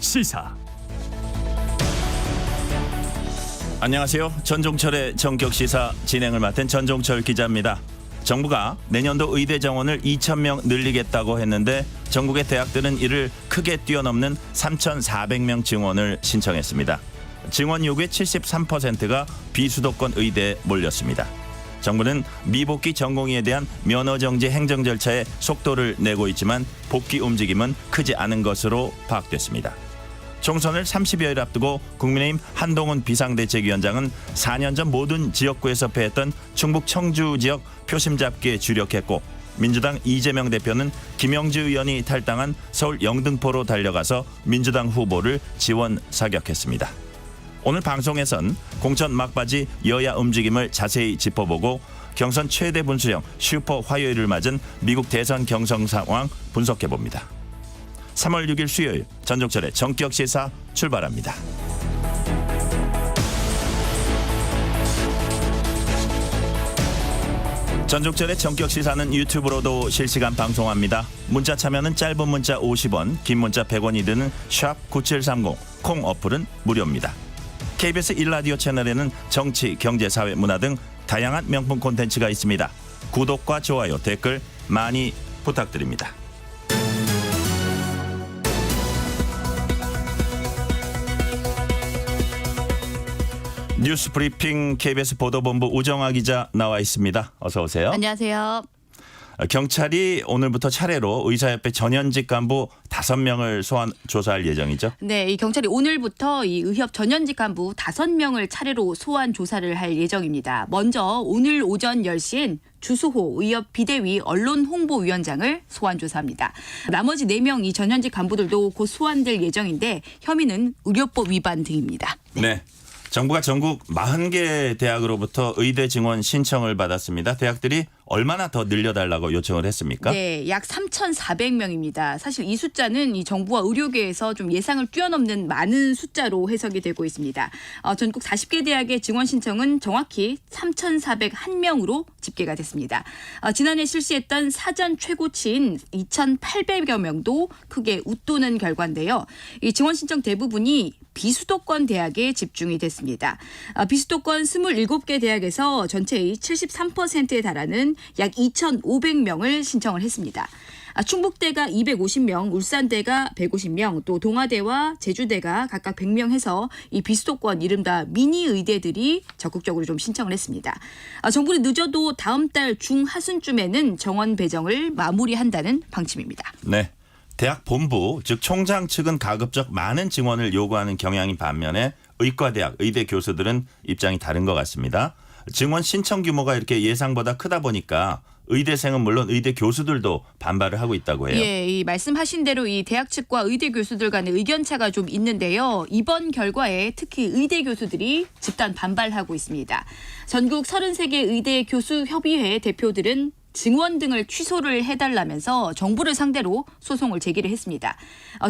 시사. 안녕하세요. 전종철의 전격시사 진행을 맡은 전종철 기자입니다. 정부가 내년도 의대 정원을 2,000명 늘리겠다고 했는데 전국의 대학들은 이를 크게 뛰어넘는 3,400명 증원을 신청했습니다. 증원 요구의 73%가 비수도권 의대에 몰렸습니다. 정부는 미복귀 전공의에 대한 면허정지 행정 절차에 속도를 내고 있지만 복귀 움직임은 크지 않은 것으로 파악됐습니다. 총선을 30여일 앞두고 국민의힘 한동훈 비상대책위원장은 4년 전 모든 지역구에서 패했던 충북 청주 지역 표심 잡기에 주력했고, 민주당 이재명 대표는 김영주 의원이 탈당한 서울 영등포로 달려가서 민주당 후보를 지원 사격했습니다. 오늘 방송에선 공천 막바지 여야 움직임을 자세히 짚어보고 경선 최대 분수령 슈퍼 화요일을 맞은 미국 대선 경선 상황 분석해봅니다. 3월 6일 수요일 전종철의 전격시사 출발합니다. 전종철의 전격시사는 유튜브로도 실시간 방송합니다. 문자 참여는 짧은 문자 50원, 긴 문자 100원이 드는 샵 9730, 콩 어플은 무료입니다. KBS 1라디오 채널에는 정치, 경제, 사회, 문화 등 다양한 명품 콘텐츠가 있습니다. 구독과 좋아요, 댓글 많이 부탁드립니다. 뉴스 브리핑 KBS 보도본부 우정아 기자 나와 있습니다. 어서 오세요. 안녕하세요. 경찰이 오늘부터 차례로 의사협회 전현직 간부 5명을 소환 조사할 예정이죠. 네, 이 경찰이 오늘부터 이 의협 전현직 간부 5명을 차례로 소환 조사를 할 예정입니다. 먼저 오늘 오전 10시엔 주수호 의협 비대위 언론홍보위원장을 소환 조사합니다. 나머지 4명 이 전현직 간부들도 곧 소환될 예정인데 혐의는 의료법 위반 등입니다. 네. 정부가 전국 40개 대학으로부터 의대 증원 신청을 받았습니다. 대학들이 얼마나 더 늘려달라고 요청을 했습니까? 네, 약 3,400명입니다. 사실 이 숫자는 이 정부와 의료계에서 좀 예상을 뛰어넘는 많은 숫자로 해석이 되고 있습니다. 전국 40개 대학의 증원 신청은 정확히 3,401명으로 집계가 됐습니다. 지난해 실시했던 사전 최고치인 2,800여 명도 크게 웃도는 결과인데요. 이 증원 신청 대부분이 비수도권 대학에 집중이 됐습니다. 비수도권 27개 대학에서 전체의 73%에 달하는 약 2,500명을 신청을 했습니다. 충북대가 250명, 울산대가 150명, 또 동아대와 제주대가 각각 100명 해서 이 비수도권 이른바 미니 의대들이 적극적으로 좀 신청을 했습니다. 정부는 늦어도 다음 달 중하순쯤에는 정원 배정을 마무리한다는 방침입니다. 네. 대학 본부, 즉 총장 측은 가급적 많은 증원을 요구하는 경향인 반면에 의과대학, 의대 교수들은 입장이 다른 것 같습니다. 증원 신청 규모가 이렇게 예상보다 크다 보니까 의대생은 물론 의대 교수들도 반발을 하고 있다고 해요. 예, 이 말씀하신 대로 이 대학 측과 의대 교수들 간의 의견 차가 좀 있는데요. 이번 결과에 특히 의대 교수들이 집단 반발하고 있습니다. 전국 33개 의대 교수 협의회 대표들은 증원 등을 취소를 해달라면서 정부를 상대로 소송을 제기를 했습니다.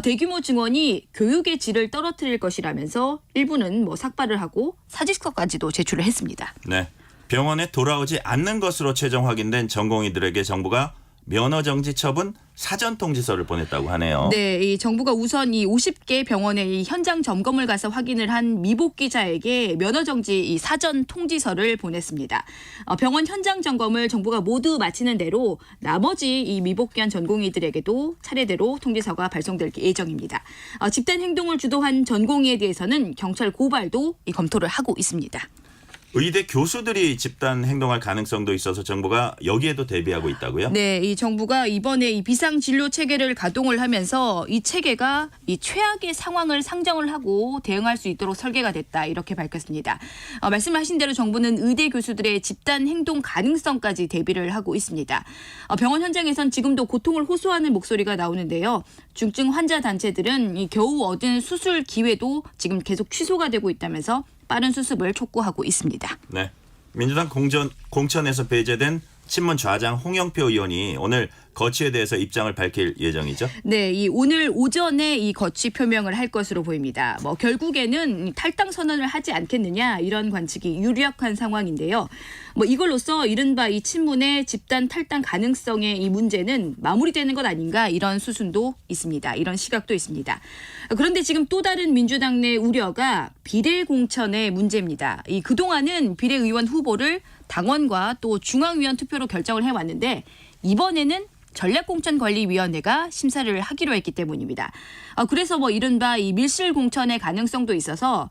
대규모 증원이 교육의 질을 떨어뜨릴 것이라면서 일부는 삭발을 하고 사직서까지도 제출을 했습니다. 네, 병원에 돌아오지 않는 것으로 최종 확인된 전공의들에게 정부가 면허정지 처분 사전 통지서를 보냈다고 하네요. 네, 이 정부가 우선 이 50개 병원에 이 현장 점검을 가서 확인을 한 미복귀자에게 면허정지 이 사전 통지서를 보냈습니다. 병원 현장 점검을 정부가 모두 마치는 대로 나머지 이 미복귀한 전공의들에게도 차례대로 통지서가 발송될 예정입니다. 집단 행동을 주도한 전공의에 대해서는 경찰 고발도 검토를 하고 있습니다. 의대 교수들이 집단 행동할 가능성도 있어서 정부가 여기에도 대비하고 있다고요? 네, 이 정부가 이번에 이 비상 진료 체계를 가동을 하면서 이 체계가 이 최악의 상황을 상정을 하고 대응할 수 있도록 설계가 됐다 이렇게 밝혔습니다. 말씀하신 대로 정부는 의대 교수들의 집단 행동 가능성까지 대비를 하고 있습니다. 병원 현장에선 지금도 고통을 호소하는 목소리가 나오는데요. 중증 환자 단체들은 이 겨우 얻은 수술 기회도 지금 계속 취소가 되고 있다면서 빠른 수습을 촉구하고 있습니다. 네, 민주당 공천에서 배제된 친문 좌장 홍영표 의원이 오늘 거취에 대해서 입장을 밝힐 예정이죠. 네, 이 오늘 오전에 이 거취 표명을 할 것으로 보입니다. 뭐 결국에는 탈당 선언을 하지 않겠느냐 이런 관측이 유력한 상황인데요. 뭐 이걸로써 이른바 이 친문의 집단 탈당 가능성의 이 문제는 마무리되는 것 아닌가 이런 수순도 있습니다. 이런 시각도 있습니다. 그런데 지금 또 다른 민주당 내 우려가 비례 공천의 문제입니다. 이 그동안은 비례의원 후보를 당원과 또 중앙위원 투표로 결정을 해왔는데 이번에는 전략공천관리위원회가 심사를 하기로 했기 때문입니다. 그래서 뭐 이른바 이 밀실 공천의 가능성도 있어서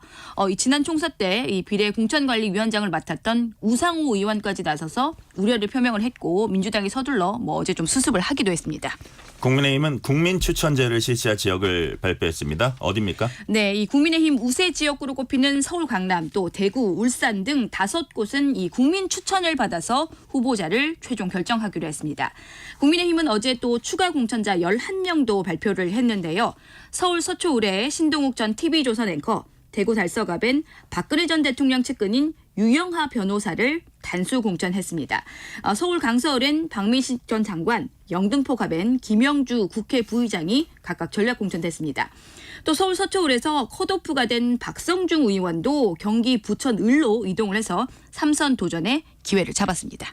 이 지난 총선 때 이 비례 공천관리위원장을 맡았던 우상호 의원까지 나서서 우려를 표명을 했고 민주당이 서둘러 뭐 어제 좀 수습을 하기도 했습니다. 국민의힘은 국민추천제를 실시할 지역을 발표했습니다. 어디입니까? 네, 이 국민의힘 우세 지역구로 꼽히는 서울, 강남, 또 대구, 울산 등 5곳은 이 국민 추천을 받아서 후보자를 최종 결정하기로 했습니다. 국민의힘은 어제 또 추가 공천자 11명도 발표를 했는데요. 서울 서초울의 신동욱 전 TV조선 앵커, 대구 달서갑엔 박근혜 전 대통령 측근인 유영하 변호사를 단수 공천했습니다. 서울 강서을엔 박민식 전 장관, 영등포 갑엔 김영주 국회 부의장이 각각 전략 공천됐습니다. 또 서울 서초울에서 컷오프가 된 박성중 의원도 경기 부천을로 이동을 해서 3선 도전에 기회를 잡았습니다.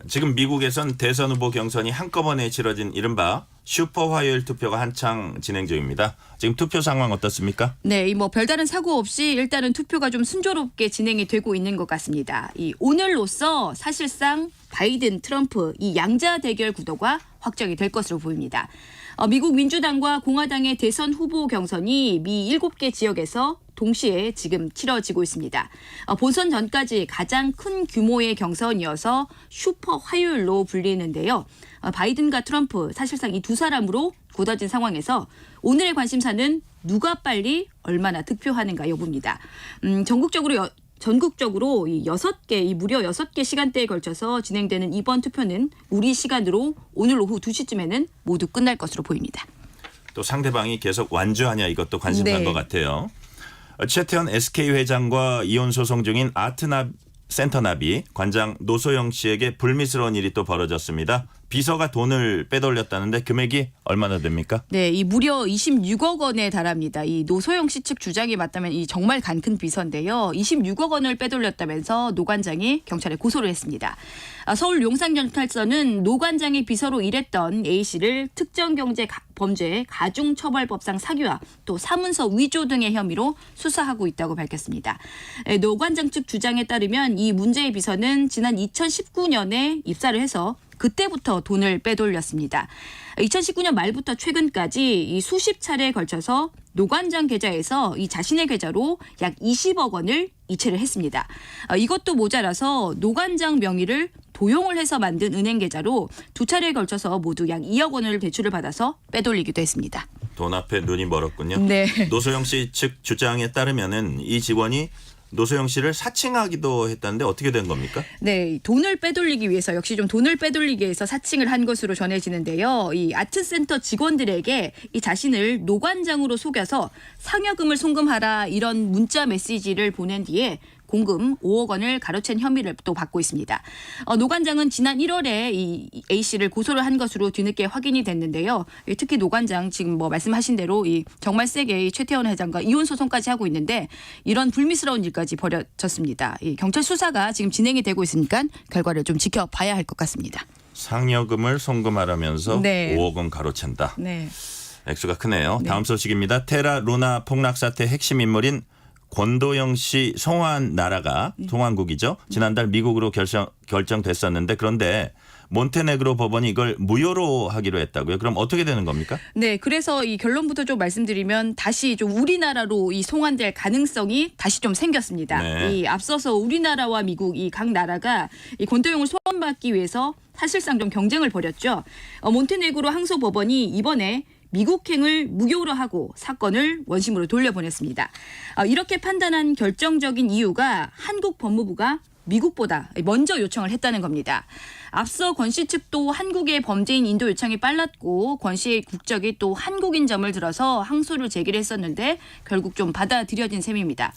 지금 미국에선 대선 후보 경선이 한꺼번에 치러진 이른바 슈퍼 화요일 투표가 한창 진행 중입니다. 지금 투표 상황 어떻습니까? 네, 뭐 별다른 사고 없이 일단은 투표가 좀 순조롭게 진행이 되고 있는 것 같습니다. 이 오늘로써 사실상 바이든, 트럼프 이 양자 대결 구도가 확정이 될 것으로 보입니다. 미국 민주당과 공화당의 대선 후보 경선이 미 7개 지역에서 동시에 지금 치러지고 있습니다. 본선 전까지 가장 큰 규모의 경선이어서 슈퍼 화요일로 불리는데요. 바이든과 트럼프 사실상 이 두 사람으로 굳어진 상황에서 오늘의 관심사는 누가 빨리 얼마나 득표하는가 여부입니다. 전국적으로 이 무려 6개 시간대에 걸쳐서 진행되는 이번 투표는 우리 시간으로 오늘 오후 2시쯤에는 모두 끝날 것으로 보입니다. 또 상대방이 계속 완주하냐 이것도 관심사인 네. 것 같아요. 최태원 SK 회장과 이혼 소송 중인 센터나비 관장 노소영 씨에게 불미스러운 일이 또 벌어졌습니다. 비서가 돈을 빼돌렸다는데 금액이 얼마나 됩니까? 네, 이 무려 26억 원에 달합니다. 이 노소영 씨 측 주장이 맞다면 이 정말 간큰 비서인데요. 26억 원을 빼돌렸다면서 노 관장이 경찰에 고소를 했습니다. 서울 용산경찰서는 노 관장이 비서로 일했던 A 씨를 특정경제범죄 가중처벌법상 사기와 또 사문서 위조 등의 혐의로 수사하고 있다고 밝혔습니다. 노 관장 측 주장에 따르면 이 문제의 비서는 지난 2019년에 입사를 해서 그때부터 돈을 빼돌렸습니다. 2019년 말부터 최근까지 이 수십 차례에 걸쳐서 노 관장 계좌에서 이 자신의 계좌로 약 20억 원을 이체를 했습니다. 이것도 모자라서 노 관장 명의를 도용을 해서 만든 은행 계좌로 두 차례에 걸쳐서 모두 약 2억 원을 대출을 받아서 빼돌리기도 했습니다. 돈 앞에 눈이 멀었군요. 네. 노소영 씨 측 주장에 따르면은 이 직원이 노소영 씨를 사칭하기도 했다는데 어떻게 된 겁니까? 네, 돈을 빼돌리기 위해서 역시 좀 돈을 빼돌리기 위해서 사칭을 한 것으로 전해지는데요. 이 아트센터 직원들에게 이 자신을 노관장으로 속여서 상여금을 송금하라 이런 문자 메시지를 보낸 뒤에 공금 5억 원을 가로챈 혐의를 또 받고 있습니다. 노 관장은 지난 1월에 이 A 씨를 고소를 한 것으로 뒤늦게 확인이 됐는데요. 특히 노 관장 지금 뭐 말씀하신 대로 이 정말 세게 이 최태원 회장과 이혼 소송까지 하고 있는데 이런 불미스러운 일까지 벌어졌습니다. 이 경찰 수사가 지금 진행이 되고 있으니까 결과를 좀 지켜봐야 할 것 같습니다. 상여금을 송금하라면서 네. 5억 원 가로챈다. 네. 액수가 크네요. 네. 다음 소식입니다. 테라 루나 폭락 사태 핵심 인물인 권도영 씨 송환 나라가 송환국이죠. 지난달 미국으로 결정됐었는데 그런데 몬테네그로 법원이 이걸 무효로 하기로 했다고요. 그럼 어떻게 되는 겁니까? 네, 그래서 이 결론부터 좀 말씀드리면 다시 좀 우리나라로 이 송환될 가능성이 다시 좀 생겼습니다. 네. 이 앞서서 우리나라와 미국 이 각 나라가 이 권도용을 소환받기 위해서 사실상 좀 경쟁을 벌였죠. 몬테네그로 항소 법원이 이번에 미국행을 무효로 하고 사건을 원심으로 돌려보냈습니다. 이렇게 판단한 결정적인 이유가 한국 법무부가 미국보다 먼저 요청을 했다는 겁니다. 앞서 권 씨 측도 한국의 범죄인 인도 요청이 빨랐고 권 씨의 국적이 또 한국인 점을 들어서 항소를 제기를 했었는데 결국 좀 받아들여진 셈입니다.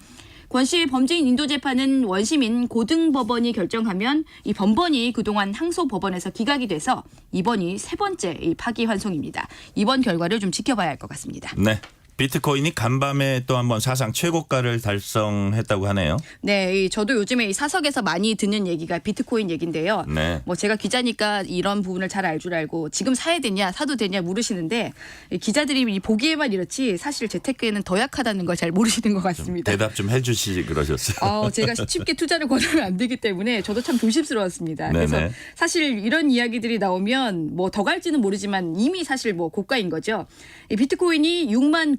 권 씨의 범죄인 인도 재판은 원심인 고등법원이 결정하면 이 법원이 그동안 항소법원에서 기각이 돼서 이번이 세 번째 이 파기환송입니다. 이번 결과를 좀 지켜봐야 할 것 같습니다. 네. 비트코인이 간밤에 또 한번 사상 최고가를 달성했다고 하네요. 네, 저도 요즘에 이 사석에서 많이 듣는 얘기가 비트코인 얘긴데요. 네. 뭐 제가 기자니까 이런 부분을 잘 알 줄 알고 지금 사야 되냐 사도 되냐 물으시는데 이 기자들이 보기에만 이렇지 사실 재테크에는 더 약하다는 걸 잘 모르시는 것 같습니다. 대답 좀 해주시지 그러셨어요. 제가 쉽게 투자를 권하면 안 되기 때문에 저도 참 조심스러웠습니다. 네네. 그래서 사실 이런 이야기들이 나오면 뭐 더 갈지는 모르지만 이미 사실 뭐 고가인 거죠. 이 비트코인이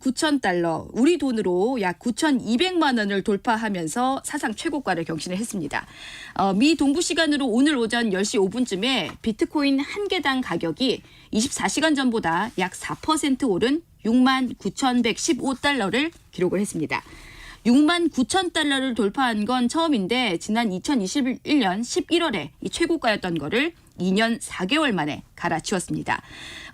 69,000달러, 우리 돈으로 약 9,200만 원을 돌파하면서 사상 최고가를 경신을 했습니다. 미 동부 시간으로 오늘 오전 10시 5분쯤에 비트코인 한 개당 가격이 24시간 전보다 약 4% 오른 69,115달러를 기록을 했습니다. 69,000달러를 돌파한 건 처음인데 지난 2021년 11월에 이 최고가였던 거를 2년 4개월 만에 갈아치웠습니다.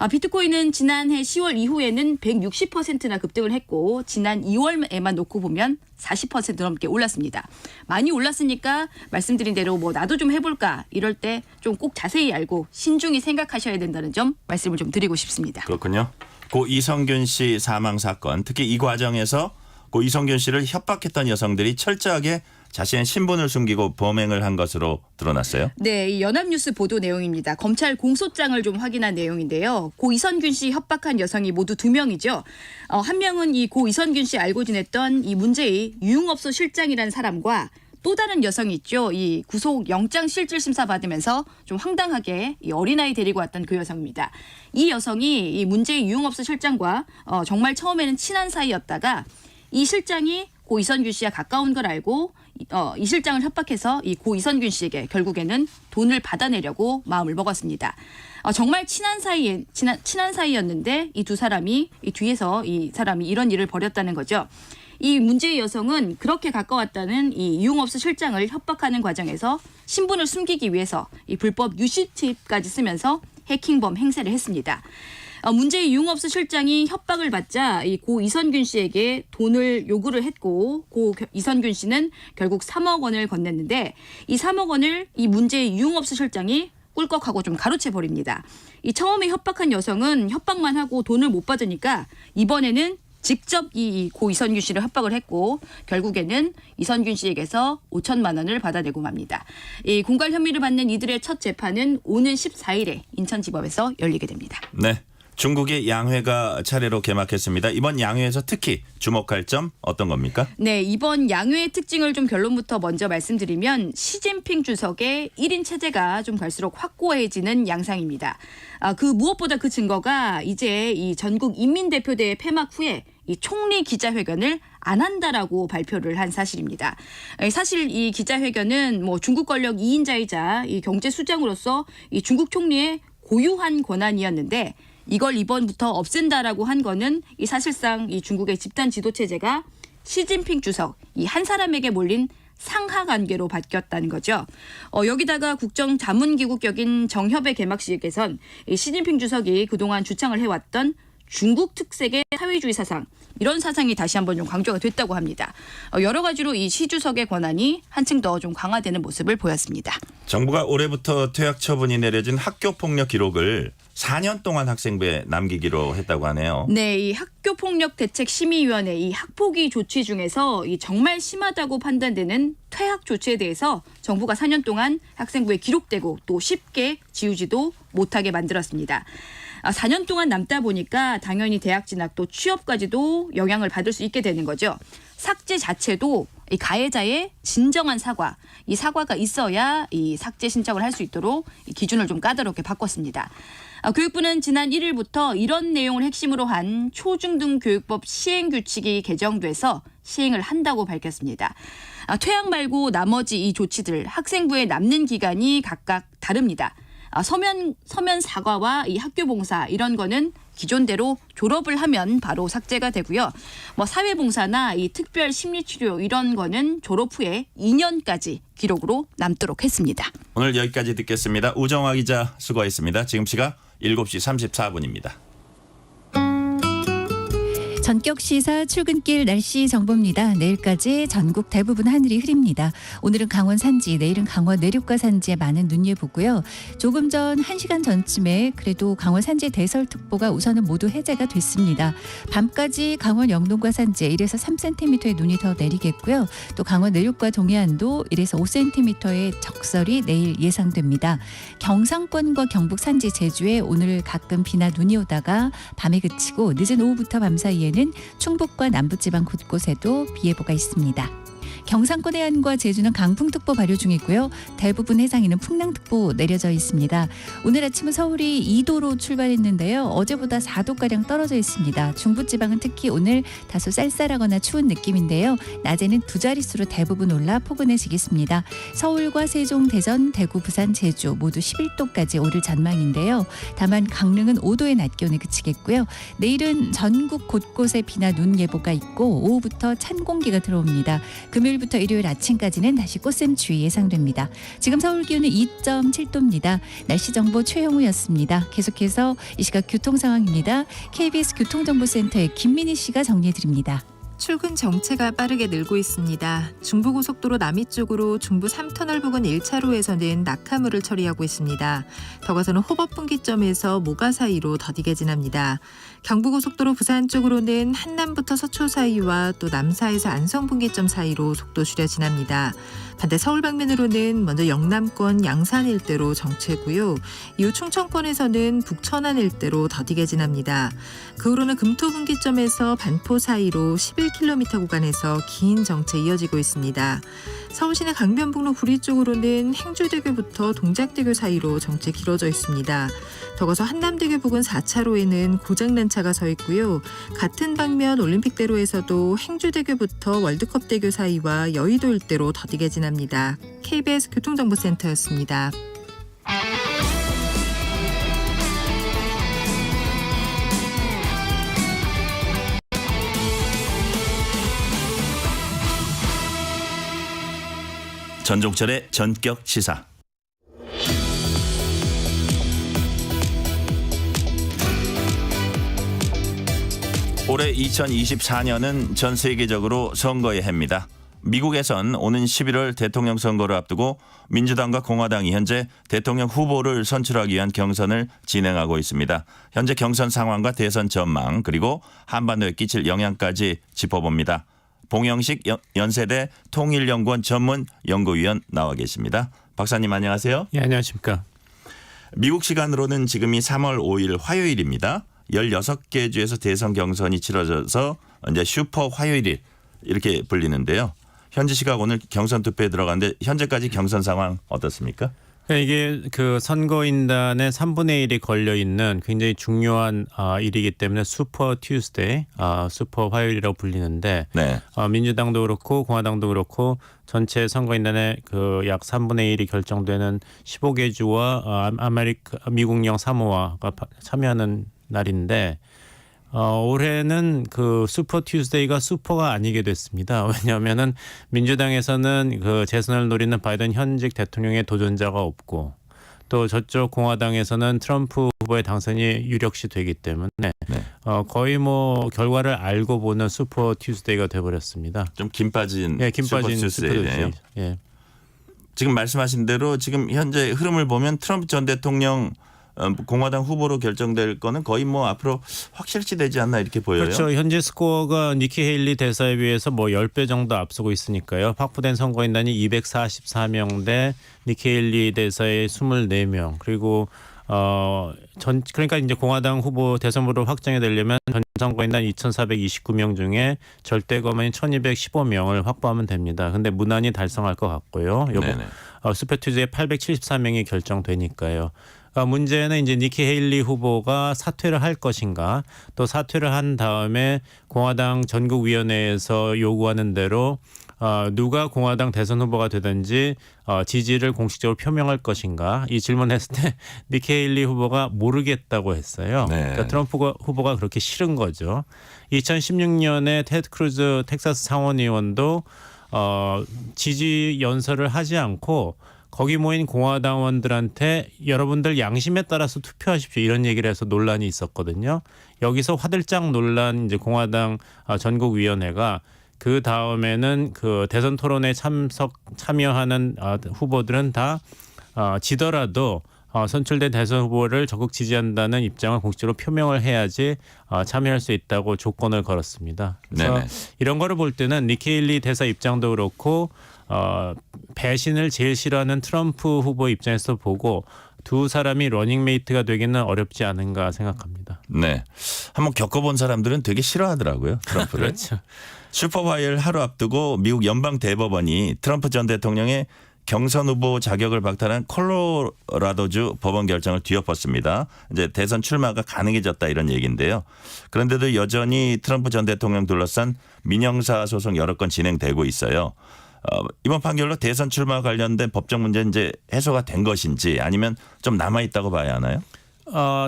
비트코인은 지난해 10월 이후에는 160%나 급등을 했고 지난 2월에만 놓고 보면 40% 넘게 올랐습니다. 많이 올랐으니까 말씀드린 대로 뭐 나도 좀 해볼까 이럴 때 좀 꼭 자세히 알고 신중히 생각하셔야 된다는 점 말씀을 좀 드리고 싶습니다. 그렇군요. 고 이성균 씨 사망 사건, 특히 이 과정에서 고 이성균 씨를 협박했던 여성들이 철저하게 자신의 신분을 숨기고 범행을 한 것으로 드러났어요. 네, 이 연합뉴스 보도 내용입니다. 검찰 공소장을 좀 확인한 내용인데요. 고 이성균 씨 협박한 여성이 모두 2명이죠. 한 명은 이 고 이성균 씨 알고 지냈던 이 문제의 유흥업소 실장이라는 사람과 또 다른 여성이 있죠. 이 구속 영장 실질 심사 받으면서 좀 황당하게 이 어린아이 데리고 왔던 그 여성입니다. 이 여성이 이 문제의 유흥업소 실장과 정말 처음에는 친한 사이였다가 이 실장이 고 이성균 씨와 가까운 걸 알고 이 실장을 협박해서 이 고 이성균 씨에게 결국에는 돈을 받아내려고 마음을 먹었습니다. 정말 친한 사이였는데 이 두 사람이 이 뒤에서 이 사람이 이런 일을 벌였다는 거죠. 이 문제의 여성은 그렇게 가까웠다는 이 유흥업소 실장을 협박하는 과정에서 신분을 숨기기 위해서 이 불법 유심칩까지 쓰면서 해킹범 행세를 했습니다. 문제의 유흥업소 실장이 협박을 받자 이 고 이성균 씨에게 돈을 요구를 했고 고 이성균 씨는 결국 3억 원을 건넸는데 이 3억 원을 이 문제의 유흥업소 실장이 꿀꺽하고 좀 가로채 버립니다. 이 처음에 협박한 여성은 협박만 하고 돈을 못 받으니까 이번에는 직접 이 고 이성균 씨를 협박을 했고 결국에는 이성균 씨에게서 5천만 원을 받아내고 맙니다. 이 공갈 혐의를 받는 이들의 첫 재판은 오는 14일에 인천지법에서 열리게 됩니다. 네. 중국의 양회가 차례로 개막했습니다. 이번 양회에서 특히 주목할 점 어떤 겁니까? 네, 이번 양회의 특징을 좀 결론부터 먼저 말씀드리면 시진핑 주석의 1인 체제가 좀 갈수록 확고해지는 양상입니다. 무엇보다 그 증거가 이제 이 전국 인민대표대회 폐막 후에 이 총리 기자회견을 안 한다라고 발표를 한 사실입니다. 사실 이 기자회견은 뭐 중국 권력 2인자이자 이 경제 수장으로서 이 중국 총리의 고유한 권한이었는데 이걸 이번부터 없앤다라고 한 거는 이 사실상 이 중국의 집단 지도 체제가 시진핑 주석 이 한 사람에게 몰린 상하 관계로 바뀌었다는 거죠. 여기다가 국정자문기구 격인 정협의 개막식에선 이 시진핑 주석이 그동안 주창을 해왔던 중국 특색의 사회주의 사상 이런 사상이 다시 한번 좀 강조가 됐다고 합니다. 여러 가지로 이 시 주석의 권한이 한층 더 좀 강화되는 모습을 보였습니다. 정부가 올해부터 퇴학 처분이 내려진 학교 폭력 기록을 4년 동안 학생부에 남기기로 했다고 하네요. 네, 이 학교폭력대책심의위원회 이 학폭위 조치 중에서 이 정말 심하다고 판단되는 퇴학 조치에 대해서 정부가 4년 동안 학생부에 기록되고 또 쉽게 지우지도 못하게 만들었습니다. 4년 동안 남다 보니까 당연히 대학 진학 또 취업까지도 영향을 받을 수 있게 되는 거죠. 삭제 자체도 이 가해자의 진정한 사과, 이 사과가 있어야 이 삭제 신청을 할 수 있도록 이 기준을 좀 까다롭게 바꿨습니다. 교육부는 지난 1일부터 이런 내용을 핵심으로 한 초중등교육법 시행규칙이 개정돼서 시행을 한다고 밝혔습니다. 퇴학 말고 나머지 이 조치들 학생부에 남는 기간이 각각 다릅니다. 서면 사과와 이 학교 봉사 이런 거는 기존대로 졸업을 하면 바로 삭제가 되고요. 뭐 사회 봉사나 이 특별 심리 치료 이런 거는 졸업 후에 2년까지 기록으로 남도록 했습니다. 오늘 여기까지 듣겠습니다. 우정화 기자 수고했습니다. 지금 시각 7시 34분입니다. 전격 시사 출근길 날씨 정보입니다. 내일까지 전국 대부분 하늘이 흐립니다. 오늘은 강원 산지, 내일은 강원 내륙과 산지에 많은 눈 예보고요. 조금 전 1시간 전쯤에 그래도 강원 산지의 대설특보가 우선은 모두 해제가 됐습니다. 밤까지 강원 영동과 산지에 1에서 3cm의 눈이 더 내리겠고요. 또 강원 내륙과 동해안도 1에서 5cm의 적설이 내일 예상됩니다. 경상권과 경북 산지 제주에 오늘 가끔 비나 눈이 오다가 밤에 그치고 늦은 오후부터 밤 사이에는 충북과 남부지방 곳곳에도 비 예보가 있습니다. 경상권 해안과 제주는 강풍특보 발효 중이고요. 대부분 해상에는 풍랑특보 내려져 있습니다. 오늘 아침은 서울이 2도로 출발했는데요. 어제보다 4도가량 떨어져 있습니다. 중부지방은 특히 오늘 다소 쌀쌀하거나 추운 느낌인데요. 낮에는 두 자릿수로 대부분 올라 포근해지겠습니다. 서울과 세종, 대전, 대구, 부산, 제주 모두 11도까지 오를 전망인데요. 다만 강릉은 5도의 낮 기온에 그치겠고요. 내일은 전국 곳곳에 비나 눈 예보가 있고 오후부터 찬 공기가 들어옵니다. 금요일부터 일요일 아침까지는 다시 꽃샘추위 예상됩니다. 지금 서울 기온은 2.7도입니다. 날씨 정보 최영우였습니다. 계속해서 이 시각 교통 상황입니다. KBS 교통정보센터의 김민희 씨가 정리해 드립니다. 출근 정체가 빠르게 늘고 있습니다. 중부고속도로 남이 쪽으로 중부 3터널 부근 1차로에서는 낙하물을 처리하고 있습니다. 더 가서는 호법 분기점에서 모가 사이로 더디게 지납니다. 경부고속도로 부산 쪽으로는 한남부터 서초 사이와 또 남사에서 안성 분기점 사이로 속도 줄여 지납니다. 반대 서울 방면으로는 먼저 영남권 양산 일대로 정체고요. 이후 충청권에서는 북천안 일대로 더디게 지납니다. 그 후로는 금토 분기점에서 반포 사이로 11km 구간에서 긴 정체 이어지고 있습니다. 서울시내 강변북로 구리 쪽으로는 행주대교부터 동작대교 사이로 정체 길어져 있습니다. 더 가서 한남대교 부근 4차로에는 고장난 차가 서 있고요. 같은 방면 올림픽대로에서도 행주대교부터 월드컵대교 사이와 여의도 일대로 더디게 지납니다. KBS 교통정보센터였습니다. 전종철의 전격 시사. 올해 2024년은 전 세계적으로 선거의 해입니다. 미국에선 오는 11월 대통령 선거를 앞두고 민주당과 공화당이 현재 대통령 후보를 선출하기 위한 경선을 진행하고 있습니다. 현재 경선 상황과 대선 전망 그리고 한반도에 끼칠 영향까지 짚어봅니다. 봉영식 연세대 통일연구원 전문 연구위원 나와 계십니다. 박사님 안녕하세요. 예, 안녕하십니까. 미국 시간으로는 지금이 3월 5일 화요일입니다. 16개 주에서 대선 경선이 치러져서 이제 슈퍼 화요일 이렇게 불리는데요. 현지 시각 오늘 경선 투표에 들어갔는데 현재까지 경선 상황 어떻습니까? 이게 그 선거인단의 3분의 1이 걸려 있는 굉장히 중요한 일이기 때문에 슈퍼 튜스데이, 슈퍼 화요일이라고 불리는데 네. 민주당도 그렇고 공화당도 그렇고 전체 선거인단의 그 약 3분의 1이 결정되는 15개 주와 미국령 사모아가 참여하는 날인데 올해는 그 슈퍼 튜스데이가 슈퍼가 아니게 됐습니다. 왜냐하면은 민주당에서는 그 재선을 노리는 바이든 현직 대통령의 도전자가 없고 또 저쪽 공화당에서는 트럼프 후보의 당선이 유력시 되기 때문에 거의 뭐 결과를 알고 보는 슈퍼 튜스데이가 돼버렸습니다. 좀 김 빠진 슈퍼 튜스데이네요. 예. 지금 말씀하신 대로 지금 현재 흐름을 보면 트럼프 전 대통령 공화당 후보로 결정될 거는 거의 뭐 앞으로 확실시 되지 않나 이렇게 보여요. 그렇죠. 현재 스코어가 니키 헤일리 대사에 비해서 뭐 10배 정도 앞서고 있으니까요. 확보된 선거인단이 244명 대 니키 헤일리 대사의 24명. 그리고 그러니까 이제 공화당 후보 대선 후보로 확정이 되려면 전 선거인단 2,429명 중에 절대 거만인 1,215명을 확보하면 됩니다. 근데 무난히 달성할 것 같고요. 슈퍼 튜즈에 874명이 결정되니까요. 문제는 이제 니키 헤일리 후보가 사퇴를 할 것인가, 또 사퇴를 한 다음에 공화당 전국위원회에서 요구하는 대로 누가 공화당 대선 후보가 되든지 지지를 공식적으로 표명할 것인가, 이 질문했을 때 니키 헤일리 후보가 모르겠다고 했어요. 네. 그러니까 트럼프 후보가 그렇게 싫은 거죠. 2016년에 테드 크루즈 텍사스 상원의원도 지지 연설을 하지 않고 거기 모인 공화당원들한테 여러분들 양심에 따라서 투표하십시오 이런 얘기를 해서 논란이 있었거든요. 여기서 화들짝 놀란 이제 공화당 전국위원회가 그 다음에는 그 대선 토론에 참여하는 후보들은 다 지더라도 선출된 대선 후보를 적극 지지한다는 입장을 공식적으로 표명을 해야지 참여할 수 있다고 조건을 걸었습니다. 그래서 네네. 이런 거를 볼 때는 니키 헤일리 대사 입장도 그렇고 배신을 제일 싫어하는 트럼프 후보 입장에서 보고 두 사람이 러닝메이트가 되기는 어렵지 않은가 생각합니다. 네. 한번 겪어본 사람들은 되게 싫어하더라고요. 트럼프를. 그렇죠. 슈퍼바이를 하루 앞두고 미국 연방 대법원이 트럼프 전 대통령의 경선 후보 자격을 박탈한 콜로라도주 법원 결정을 뒤엎었습니다. 이제 대선 출마가 가능해졌다 이런 얘기인데요. 그런데도 여전히 트럼프 전 대통령 둘러싼 민형사 소송 여러 건 진행되고 있어요. 이번 판결로 대선 출마 관련된 법적 문제 이제 해소가 된 것인지 아니면 좀 남아 있다고 봐야 하나요?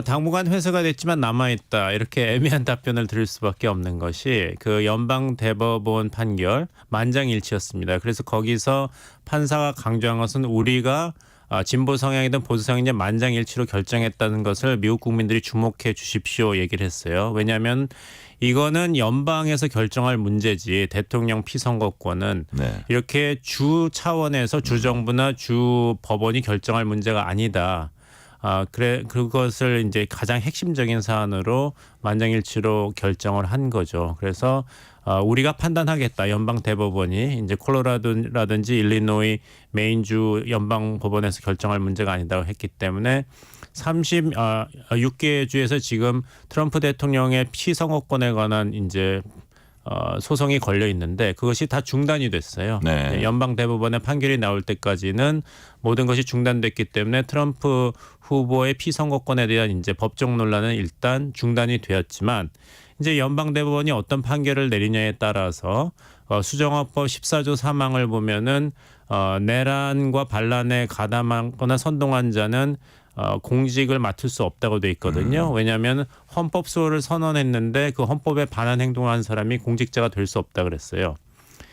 당분간 회수가 됐지만 남아있다 이렇게 애매한 답변을 드릴 수밖에 없는 것이 그 연방 대법원 판결 만장일치였습니다. 그래서 거기서 판사가 강조한 것은 우리가 진보 성향이든 보수 성향이든 만장일치로 결정했다는 것을 미국 국민들이 주목해 주십시오 얘기를 했어요. 왜냐하면 이거는 연방에서 결정할 문제지 대통령 피선거권은 네. 이렇게 주 차원에서 주정부나 주 법원이 결정할 문제가 아니다. 그것을 이제 가장 핵심적인 사안으로 만장일치로 결정을 한 거죠. 그래서 우리가 판단하겠다. 연방 대법원이 이제 콜로라도라든지 일리노이, 메인주 연방 법원에서 결정할 문제가 아니다고 했기 때문에 36개 주에서 지금 트럼프 대통령의 피선거권에 관한 이제 소송이 걸려 있는데 그것이 다 중단이 됐어요. 네. 연방 대법원의 판결이 나올 때까지는 모든 것이 중단됐기 때문에 트럼프 후보의 피선거권에 대한 이제 법적 논란은 일단 중단이 되었지만 이제 연방 대법원이 어떤 판결을 내리냐에 따라서 수정헌법 14조 3항을 보면은 내란과 반란에 가담하거나 선동한 자는 공직을 맡을 수 없다고 돼 있거든요. 왜냐하면 헌법 수호를 선언했는데 그 헌법에 반한 행동을 한 사람이 공직자가 될 수 없다 그랬어요.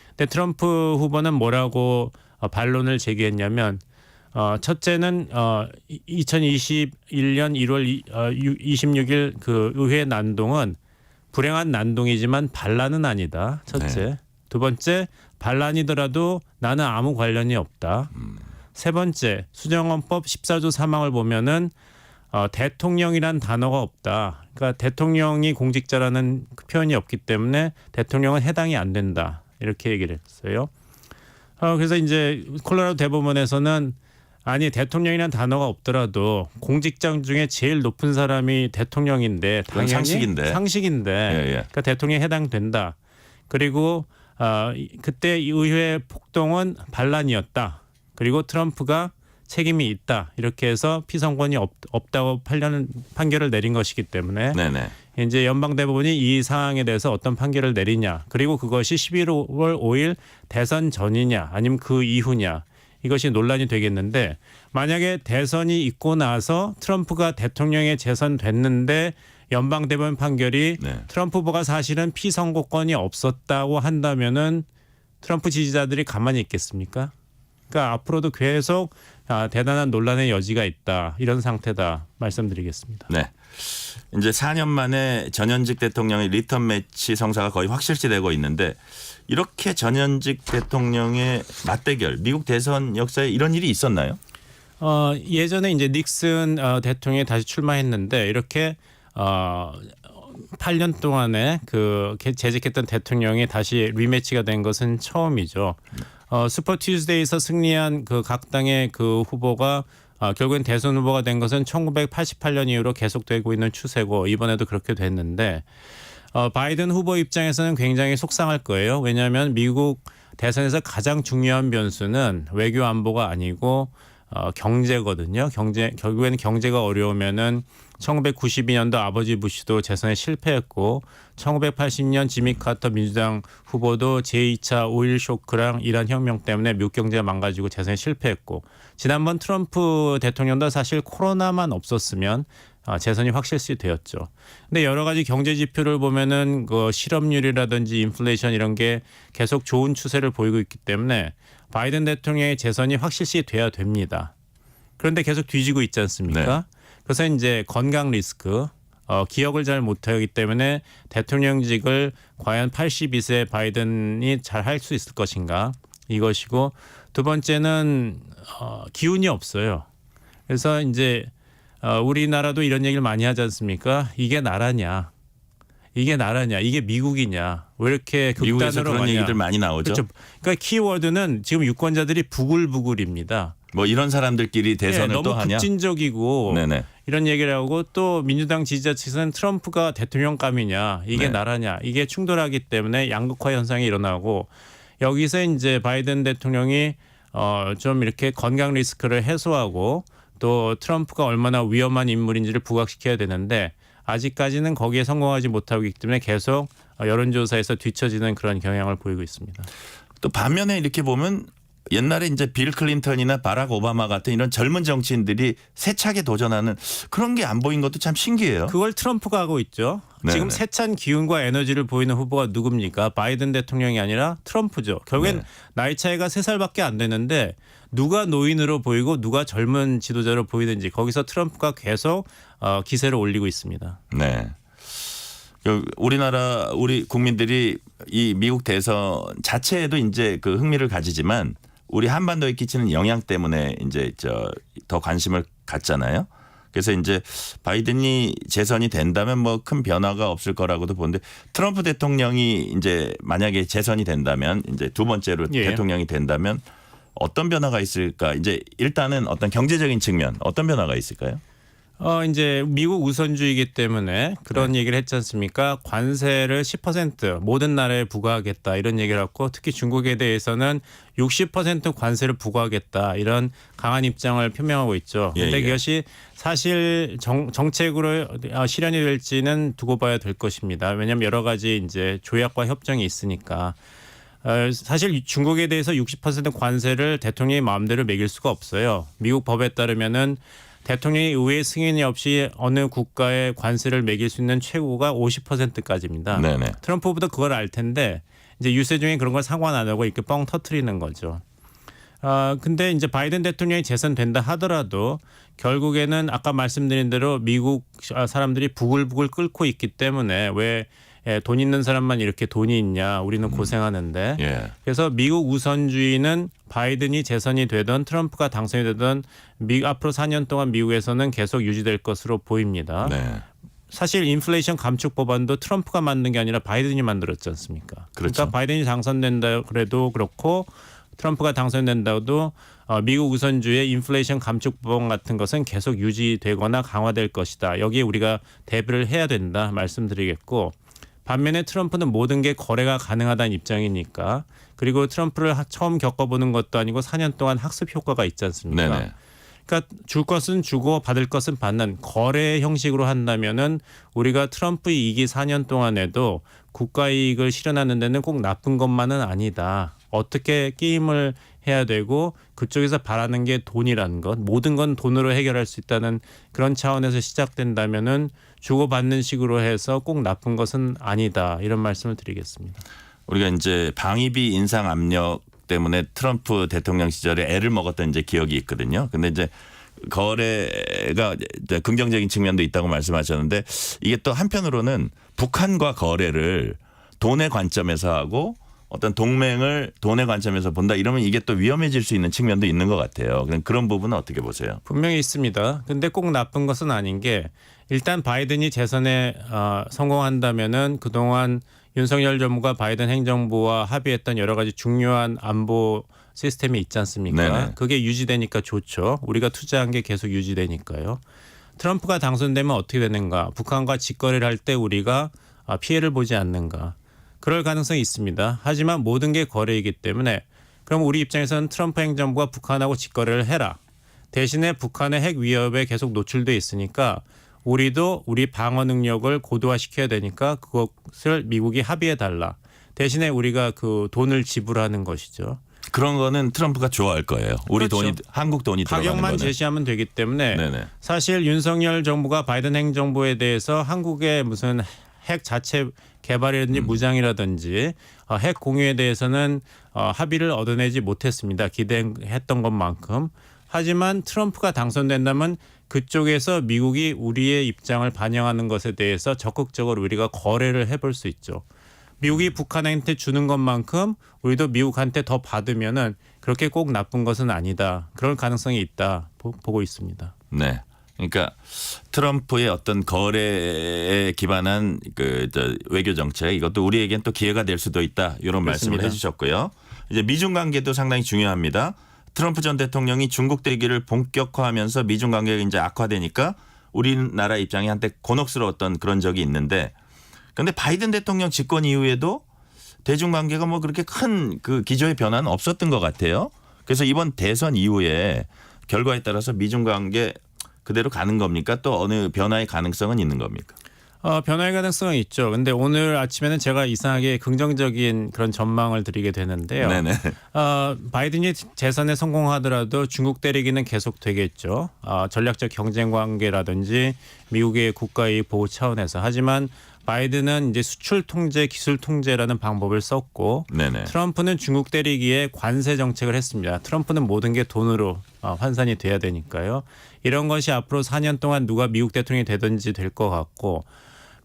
근데 트럼프 후보는 뭐라고 반론을 제기했냐면 첫째는 2021년 1월 26일 그 의회 난동은 불행한 난동이지만 반란은 아니다. 첫째. 네. 두 번째 반란이더라도 나는 아무 관련이 없다. 세 번째 수정헌법 14조 3항을 보면은 대통령이란 단어가 없다. 그러니까 대통령이 공직자라는 그 표현이 없기 때문에 대통령은 해당이 안 된다. 이렇게 얘기를 했어요. 그래서 이제 콜로라도 대법원에서는 아니 대통령이란 단어가 없더라도 공직장 중에 제일 높은 사람이 대통령인데 그건 당연히 상식인데 예. 그러니까 대통령에 해당된다. 그리고 그때 의회 폭동은 반란이었다. 그리고 트럼프가 책임이 있다. 이렇게 해서 피선권이 없다고 판결을 내린 것이기 때문에 네네. 이제 연방대법원이 이 사항에 대해서 어떤 판결을 내리냐. 그리고 그것이 11월 5일 대선 전이냐 아니면 그 이후냐. 이것이 논란이 되겠는데 만약에 대선이 있고 나서 트럼프가 대통령에 재선됐는데 연방대법원 판결이 네. 트럼프 후보가 사실은 피선거권이 없었다고 한다면은 트럼프 지지자들이 가만히 있겠습니까? 그러니까 앞으로도 계속 대단한 논란의 여지가 있다. 이런 상태다 말씀드리겠습니다. 네. 이제 4년 만에 전현직 대통령의 리턴 매치 성사가 거의 확실시되고 있는데 이렇게 전현직 대통령의 맞대결, 미국 대선 역사에 이런 일이 있었나요? 예전에 이제 닉슨 대통령이 다시 출마했는데 이렇게 8년 동안에 그 재직했던 대통령이 다시 리매치가 된 것은 처음이죠. 슈퍼 튜즈데이에서 승리한 그 각 당의 그 후보가 결국엔 대선 후보가 된 것은 1988년 이후로 계속되고 있는 추세고 이번에도 그렇게 됐는데 바이든 후보 입장에서는 굉장히 속상할 거예요. 왜냐하면 미국 대선에서 가장 중요한 변수는 외교 안보가 아니고 경제거든요. 결국에는 경제가 어려우면은 1992년도 아버지 부시도 재선에 실패했고 1980년 지미 카터 민주당 후보도 제2차 오일 쇼크랑 이란 혁명 때문에 미국 경제가 망가지고 재선에 실패했고 지난번 트럼프 대통령도 사실 코로나만 없었으면 재선이 확실시 되었죠. 근데 여러 가지 경제 지표를 보면은 그 실업률이라든지 인플레이션 이런 게 계속 좋은 추세를 보이고 있기 때문에 바이든 대통령의 재선이 확실시 돼야 됩니다. 그런데 계속 뒤지고 있지 않습니까? 그래서 이제 건강 리스크, 기억을 잘 못하기 때문에 대통령직을 과연 82세 바이든이 잘 할 수 있을 것인가 이것이고, 두 번째는 기운이 없어요. 그래서 이제 우리나라도 이런 얘기를 많이 하지 않습니까? 이게 나라냐? 이게 미국이냐? 왜 이렇게 미국에서 극단으로 그런 가냐? 얘기들 많이 나오죠. 그렇죠. 그러니까 키워드는 지금 유권자들이 부글부글입니다. 뭐 이런 사람들끼리 대선을 너무 또 하냐? 급진적이고 네네. 이런 얘기를 하고, 또 민주당 지지자 측에서는 트럼프가 대통령감이냐 이게 네. 나라냐, 이게 충돌하기 때문에 양극화 현상이 일어나고, 여기서 이제 바이든 대통령이 좀 이렇게 건강 리스크를 해소하고 또 트럼프가 얼마나 위험한 인물인지를 부각시켜야 되는데, 아직까지는 거기에 성공하지 못하고 있기 때문에 계속 여론조사에서 뒤처지는 그런 경향을 보이고 있습니다. 또 반면에 이렇게 보면 옛날에 이제 빌 클린턴이나 바락 오바마 같은 이런 젊은 정치인들이 세차게 도전하는 그런 게 안 보인 것도 참 신기해요. 그걸 트럼프가 하고 있죠. 네네. 지금 세찬 기운과 에너지를 보이는 후보가 누굽니까? 바이든 대통령이 아니라 트럼프죠. 결국엔 네. 나이 차이가 3살밖에 안 되는데 누가 노인으로 보이고 누가 젊은 지도자로 보이든지 거기서 트럼프가 계속 기세를 올리고 있습니다. 네. 우리 국민들이 이 미국 대선 자체에도 이제 그 흥미를 가지지만 우리 한반도에 끼치는 영향 때문에 이제 더 관심을 갖잖아요. 그래서 이제 바이든이 재선이 된다면 뭐 큰 변화가 없을 거라고도 보는데, 트럼프 대통령이 이제 만약에 재선이 된다면 이제 두 번째로 예. 대통령이 된다면 어떤 변화가 있을까? 이제 일단은 어떤 경제적인 측면 어떤 변화가 있을까요? 이제 미국 우선주의이기 때문에 그런 얘기를 했지 않습니까? 관세를 10% 모든 나라에 부과하겠다 이런 얘기를 했고, 특히 중국에 대해서는 60% 관세를 부과하겠다 이런 강한 입장을 표명하고 있죠. 그런데 예. 이것이 사실 정책으로 실현이 될지는 두고 봐야 될 것입니다. 왜냐하면 여러 가지 이제 조약과 협정이 있으니까. 사실 중국에 대해서 60% 관세를 대통령이 마음대로 매길 수가 없어요. 미국 법에 따르면은 대통령이 의회 승인이 없이 어느 국가에 관세를 매길 수 있는 최고가 50%까지입니다. 네네. 트럼프보다 그걸 알 텐데 이제 유세 중에 그런 걸 상관 안 하고 이렇게 뻥 터트리는 거죠. 근데 이제 바이든 대통령이 재선된다 하더라도 결국에는 아까 말씀드린 대로 미국 사람들이 부글부글 끓고 있기 때문에 왜 돈 있는 사람만 이렇게 돈이 있냐, 우리는 고생하는데. 예. 그래서 미국 우선주의는 바이든이 재선이 되든 트럼프가 당선이 되든 앞으로 4년 동안 미국에서는 계속 유지될 것으로 보입니다. 네. 사실 인플레이션 감축 법안도 트럼프가 만든 게 아니라 바이든이 만들었지 않습니까? 그렇죠. 그러니까 바이든이 당선된다 그래도 그렇고 트럼프가 당선된다고도 미국 우선주의의 인플레이션 감축 법안 같은 것은 계속 유지되거나 강화될 것이다. 여기에 우리가 대비를 해야 된다 말씀드리겠고, 반면에 트럼프는 모든 게 거래가 가능하다는 입장이니까, 그리고 트럼프를 처음 겪어보는 것도 아니고 4년 동안 학습 효과가 있지 않습니까? 네네. 그러니까 줄 것은 주고 받을 것은 받는 거래 형식으로 한다면은 우리가 트럼프 이기 4년 동안에도 국가 이익을 실현하는 데는 꼭 나쁜 것만은 아니다. 어떻게 게임을 해야 되고 그쪽에서 바라는 게 돈이라는 것, 모든 건 돈으로 해결할 수 있다는 그런 차원에서 시작된다면은 주고받는 식으로 해서 꼭 나쁜 것은 아니다. 이런 말씀을 드리겠습니다. 우리가 이제 방위비 인상 압력 때문에 트럼프 대통령 시절에 애를 먹었던 이제 기억이 있거든요. 근데 이제 거래가 이제 긍정적인 측면도 있다고 말씀하셨는데, 이게 또 한편으로는 북한과 거래를 돈의 관점에서 하고 어떤 동맹을 돈의 관점에서 본다 이러면 이게 또 위험해질 수 있는 측면도 있는 것 같아요. 그런 부분은 어떻게 보세요? 분명히 있습니다. 근데 꼭 나쁜 것은 아닌 게, 일단 바이든이 재선에 성공한다면은 그동안 윤석열 정부가 바이든 행정부와 합의했던 여러 가지 중요한 안보 시스템이 있지 않습니까? 네네. 그게 유지되니까 좋죠. 우리가 투자한 게 계속 유지되니까요. 트럼프가 당선되면 어떻게 되는가? 북한과 직거래를 할 때 우리가 피해를 보지 않는가? 그럴 가능성이 있습니다. 하지만 모든 게 거래이기 때문에, 그럼 우리 입장에서는 트럼프 행정부가 북한하고 직거래를 해라. 대신에 북한의 핵 위협에 계속 노출돼 있으니까 우리도 우리 방어 능력을 고도화시켜야 되니까 그것을 미국이 합의해 달라. 대신에 우리가 그 돈을 지불하는 것이죠. 그런 거는 트럼프가 좋아할 거예요. 우리 그렇죠. 돈이, 한국 돈이 들어가는 가격만 거는. 제시하면 되기 때문에 네네. 사실 윤석열 정부가 바이든 행정부에 대해서 한국의 무슨 핵 자체 개발이라든지 무장이라든지 핵 공유에 대해서는 합의를 얻어내지 못했습니다. 기대했던 것만큼. 하지만 트럼프가 당선된다면 그쪽에서 미국이 우리의 입장을 반영하는 것에 대해서 적극적으로 우리가 거래를 해볼 수 있죠. 미국이 북한한테 주는 것만큼 우리도 미국한테 더 받으면은 그렇게 꼭 나쁜 것은 아니다. 그럴 가능성이 있다 보고 있습니다. 네. 그러니까 트럼프의 어떤 거래에 기반한 외교 정책 이것도 우리에겐 또 기회가 될 수도 있다. 이런 말씀을 그렇습니다. 해주셨고요. 이제 미중 관계도 상당히 중요합니다. 트럼프 전 대통령이 중국 대기를 본격화하면서 미중 관계가 이제 악화되니까 우리나라 입장이 한때 곤혹스러웠던 그런 적이 있는데, 그런데 바이든 대통령 집권 이후에도 대중 관계가 뭐 그렇게 큰 그 기조의 변화는 없었던 것 같아요. 그래서 이번 대선 이후에 결과에 따라서 미중 관계 그대로 가는 겁니까? 또 어느 변화의 가능성은 있는 겁니까? 변화의 가능성은 있죠. 근데 오늘 아침에는 제가 이상하게 긍정적인 그런 전망을 드리게 되는데요. 네네. 바이든이 재선에 성공하더라도 중국 때리기는 계속 되겠죠. 전략적 경쟁 관계라든지 미국의 국가이익 보호 차원에서. 하지만 바이든은 이제 수출 통제, 기술 통제라는 방법을 썼고, 네네. 트럼프는 중국 때리기에 관세 정책을 했습니다. 트럼프는 모든 게 돈으로 환산이 돼야 되니까요. 이런 것이 앞으로 4년 동안 누가 미국 대통령이 되든지 될 것 같고,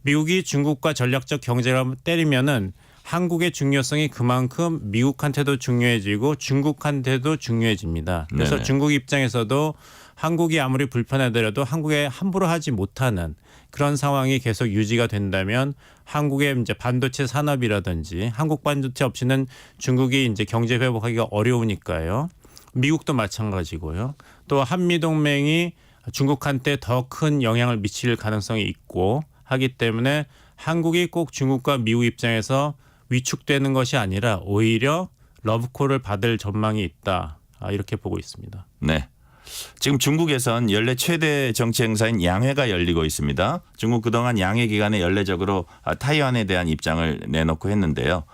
미국이 중국과 전략적 경쟁을 때리면은 한국의 중요성이 그만큼 미국한테도 중요해지고 중국한테도 중요해집니다. 그래서 네네. 중국 입장에서도 한국이 아무리 불편하더라도 한국에 함부로 하지 못하는 그런 상황이 계속 유지가 된다면 한국의 이제 반도체 산업이라든지 한국 반도체 없이는 중국이 이제 경제 회복하기가 어려우니까요. 미국도 마찬가지고요. 또 한미 동맹이 중국한테 더 큰 영향을 미칠 가능성이 있고 하기 때문에 한국이 꼭 중국과 미국 입장에서 위축되는 것이 아니라 오히려 러브콜을 받을 전망이 있다. 이렇게 보고 있습니다. 네. 지금 중국에선 연례 최대 정치 행사인 양회가 열리고 있습니다. 중국 그동안 양회 기간에 연례적으로 타이완에 대한 입장을 내놓고 했는데요.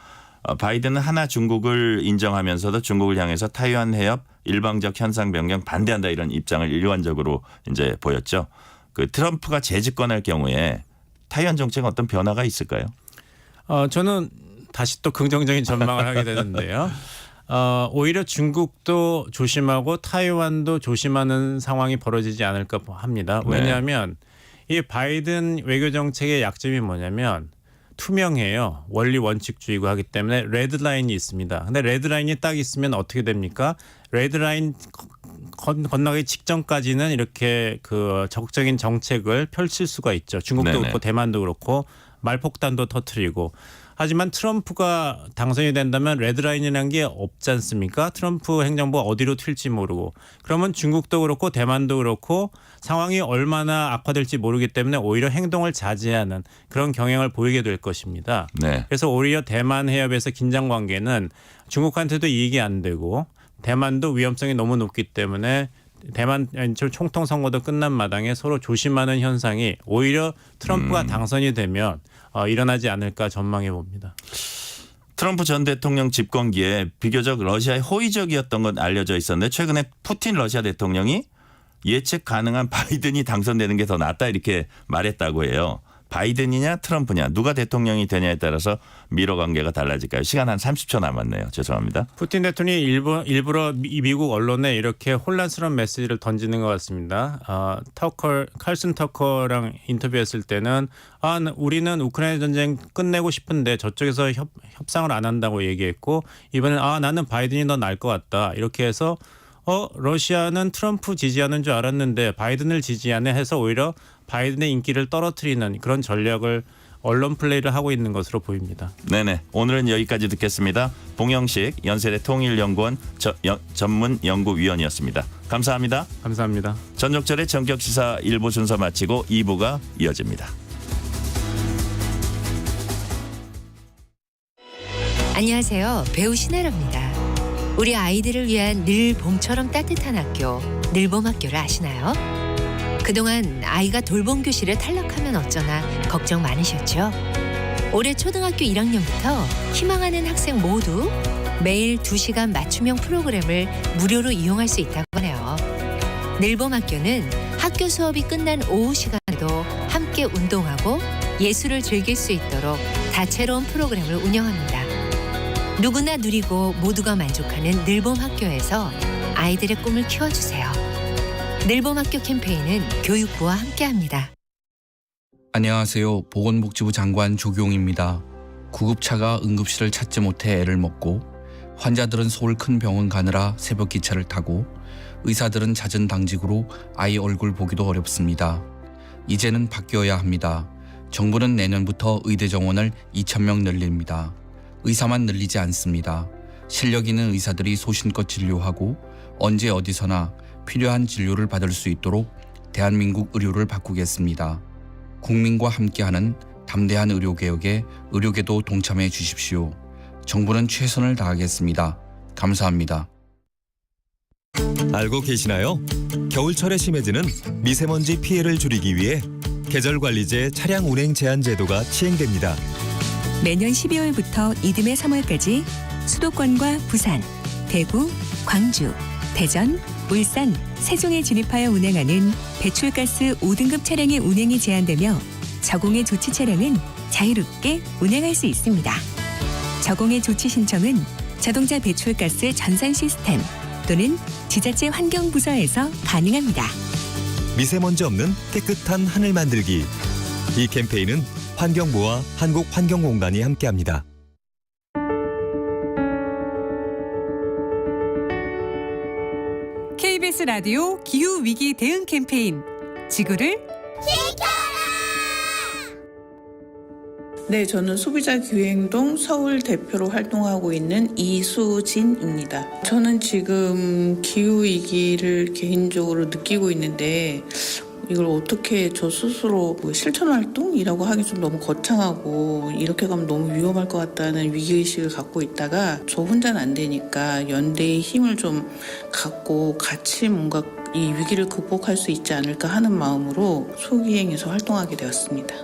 바이든은 하나 중국을 인정하면서도 중국을 향해서 타이완 해협 일방적 현상 변경 반대한다 이런 입장을 일관적으로 이제 보였죠. 그 트럼프가 재집권할 경우에 타이완 정책은 어떤 변화가 있을까요? 저는 다시 또 긍정적인 전망을 하게 되는데요. 오히려 중국도 조심하고 타이완도 조심하는 상황이 벌어지지 않을까 합니다. 왜냐하면 이 바이든 외교 정책의 약점이 뭐냐면 투명해요. 원리 원칙주의고 하기 때문에 레드라인이 있습니다. 근데 레드라인이 딱 있으면 어떻게 됩니까? 레드라인 건너기 직전까지는 이렇게 그 적극적인 정책을 펼칠 수가 있죠. 중국도 네네. 그렇고 대만도 그렇고 말폭탄도 터뜨리고. 하지만 트럼프가 당선이 된다면 레드라인이라는 게 없지 않습니까? 트럼프 행정부가 어디로 튈지 모르고. 그러면 중국도 그렇고 대만도 그렇고 상황이 얼마나 악화될지 모르기 때문에 오히려 행동을 자제하는 그런 경향을 보이게 될 것입니다. 네. 그래서 오히려 대만 해협에서 긴장 관계는 중국한테도 이익이 안 되고 대만도 위험성이 너무 높기 때문에 대만 총통 선거도 끝난 마당에 서로 조심하는 현상이 오히려 트럼프가 당선이 되면 일어나지 않을까 전망해 봅니다. 트럼프 전 대통령 집권기에 비교적 러시아에 호의적이었던 건 알려져 있었는데 최근에 푸틴 러시아 대통령이 예측 가능한 바이든이 당선되는 게 더 낫다 이렇게 말했다고 해요. 바이든이냐 트럼프냐 누가 대통령이 되냐에 따라서 미러 관계가 달라질까요? 시간 한 30초 남았네요. 죄송합니다. 푸틴 대통령이 일부러 미국 언론에 이렇게 혼란스러운 메시지를 던지는 것 같습니다. 칼슨 터커랑 인터뷰했을 때는 우리는 우크라이나 전쟁 끝내고 싶은데 저쪽에서 협상을 안 한다고 얘기했고 이번엔 나는 바이든이 더 나을 것 같다. 이렇게 해서 러시아는 트럼프 지지하는 줄 알았는데 바이든을 지지하네 해서 오히려 바이든의 인기를 떨어뜨리는 그런 전략을 언론 플레이를 하고 있는 것으로 보입니다. 네네. 오늘은 여기까지 듣겠습니다. 봉영식 연세대 통일연구원 전문연구위원이었습니다. 감사합니다. 감사합니다. 전종철의 전격시사 1부 순서 마치고 2부가 이어집니다. 안녕하세요. 배우 신혜라입니다. 우리 아이들을 위한 늘 봄처럼 따뜻한 학교, 늘봄학교를 아시나요? 그동안 아이가 돌봄 교실에 탈락하면 어쩌나 걱정 많으셨죠? 올해 초등학교 1학년부터 희망하는 학생 모두 매일 2시간 맞춤형 프로그램을 무료로 이용할 수 있다고 하네요. 늘봄학교는 학교 수업이 끝난 오후 시간에도 함께 운동하고 예술을 즐길 수 있도록 다채로운 프로그램을 운영합니다. 누구나 누리고 모두가 만족하는 늘봄 학교에서 아이들의 꿈을 키워주세요. 늘봄 학교 캠페인은 교육부와 함께합니다. 안녕하세요. 보건복지부 장관 조경입니다. 구급차가 응급실을 찾지 못해 애를 먹고 환자들은 서울 큰 병원 가느라 새벽 기차를 타고 의사들은 잦은 당직으로 아이 얼굴 보기도 어렵습니다. 이제는 바뀌어야 합니다. 정부는 내년부터 의대 정원을 2,000명 늘립니다. 의사만 늘리지 않습니다. 실력 있는 의사들이 소신껏 진료하고 언제 어디서나 필요한 진료를 받을 수 있도록 대한민국 의료를 바꾸겠습니다. 국민과 함께하는 담대한 의료개혁에 의료계도 동참해 주십시오. 정부는 최선을 다하겠습니다. 감사합니다. 알고 계시나요? 겨울철에 심해지는 미세먼지 피해를 줄이기 위해 계절관리제 차량 운행 제한 제도가 시행됩니다. 매년 12월부터 이듬해 3월까지 수도권과 부산, 대구, 광주, 대전, 울산, 세종에 진입하여 운행하는 배출가스 5등급 차량의 운행이 제한되며 저공해 조치 차량은 자유롭게 운행할 수 있습니다. 저공해 조치 신청은 자동차 배출가스 전산 시스템 또는 지자체 환경부서에서 가능합니다. 미세먼지 없는 깨끗한 하늘 만들기. 이 캠페인은 환경부와 한국환경공단이 함께합니다. KBS 라디오 기후위기 대응 캠페인 지구를 네, 저는 소비자 기후행동 서울 대표로 활동하고 있는 이수진입니다. 저는 지금 기후위기를 개인적으로 느끼고 있는데 이걸 어떻게 저 스스로 실천활동이라고 하기 좀 너무 거창하고 이렇게 가면 너무 위험할 것 같다는 위기의식을 갖고 있다가 저 혼자는 안 되니까 연대의 힘을 좀 갖고 같이 뭔가 이 위기를 극복할 수 있지 않을까 하는 마음으로 소기행에서 활동하게 되었습니다.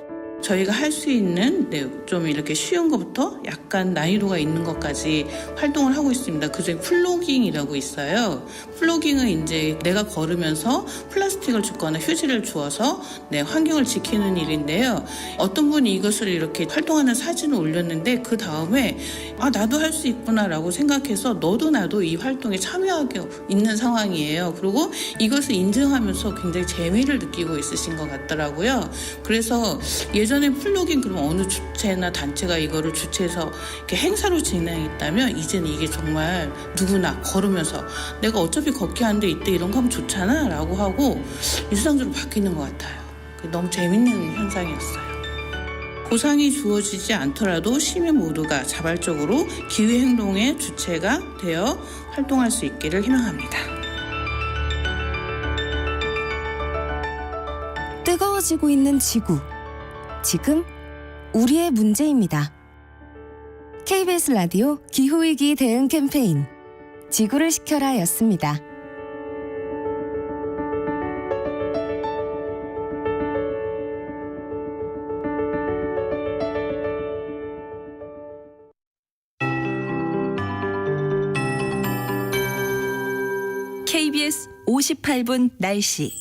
저희가 할 수 있는 좀 이렇게 쉬운 것부터 약간 난이도가 있는 것까지 활동을 하고 있습니다. 그중에 플로깅이라고 있어요. 플로깅은 이제 내가 걸으면서 플라스틱을 줍거나 휴지를 주어서 환경을 지키는 일인데요. 어떤 분이 이것을 이렇게 활동하는 사진을 올렸는데 그 다음에 나도 할 수 있구나라고 생각해서 너도 나도 이 활동에 참여하게 있는 상황이에요. 그리고 이것을 인증하면서 굉장히 재미를 느끼고 있으신 것 같더라고요. 그래서 예전에 플로깅 그러면 어느 주체나 단체가 이거를 주최해서 이렇게 행사로 진행했다면 이제는 이게 정말 누구나 걸으면서 내가 어차피 걷기 하는데 이때 이런 거 하면 좋잖아 라고 하고 일상적으로 바뀌는 것 같아요. 너무 재밌는 현상이었어요. 보상이 주어지지 않더라도 시민 모두가 자발적으로 기후행동의 주체가 되어 활동할 수 있기를 희망합니다. 뜨거워지고 있는 지구. 지금 우리의 문제입니다. KBS 라디오 기후위기 대응 캠페인 지구를 지켜라 였습니다. KBS 58분 날씨.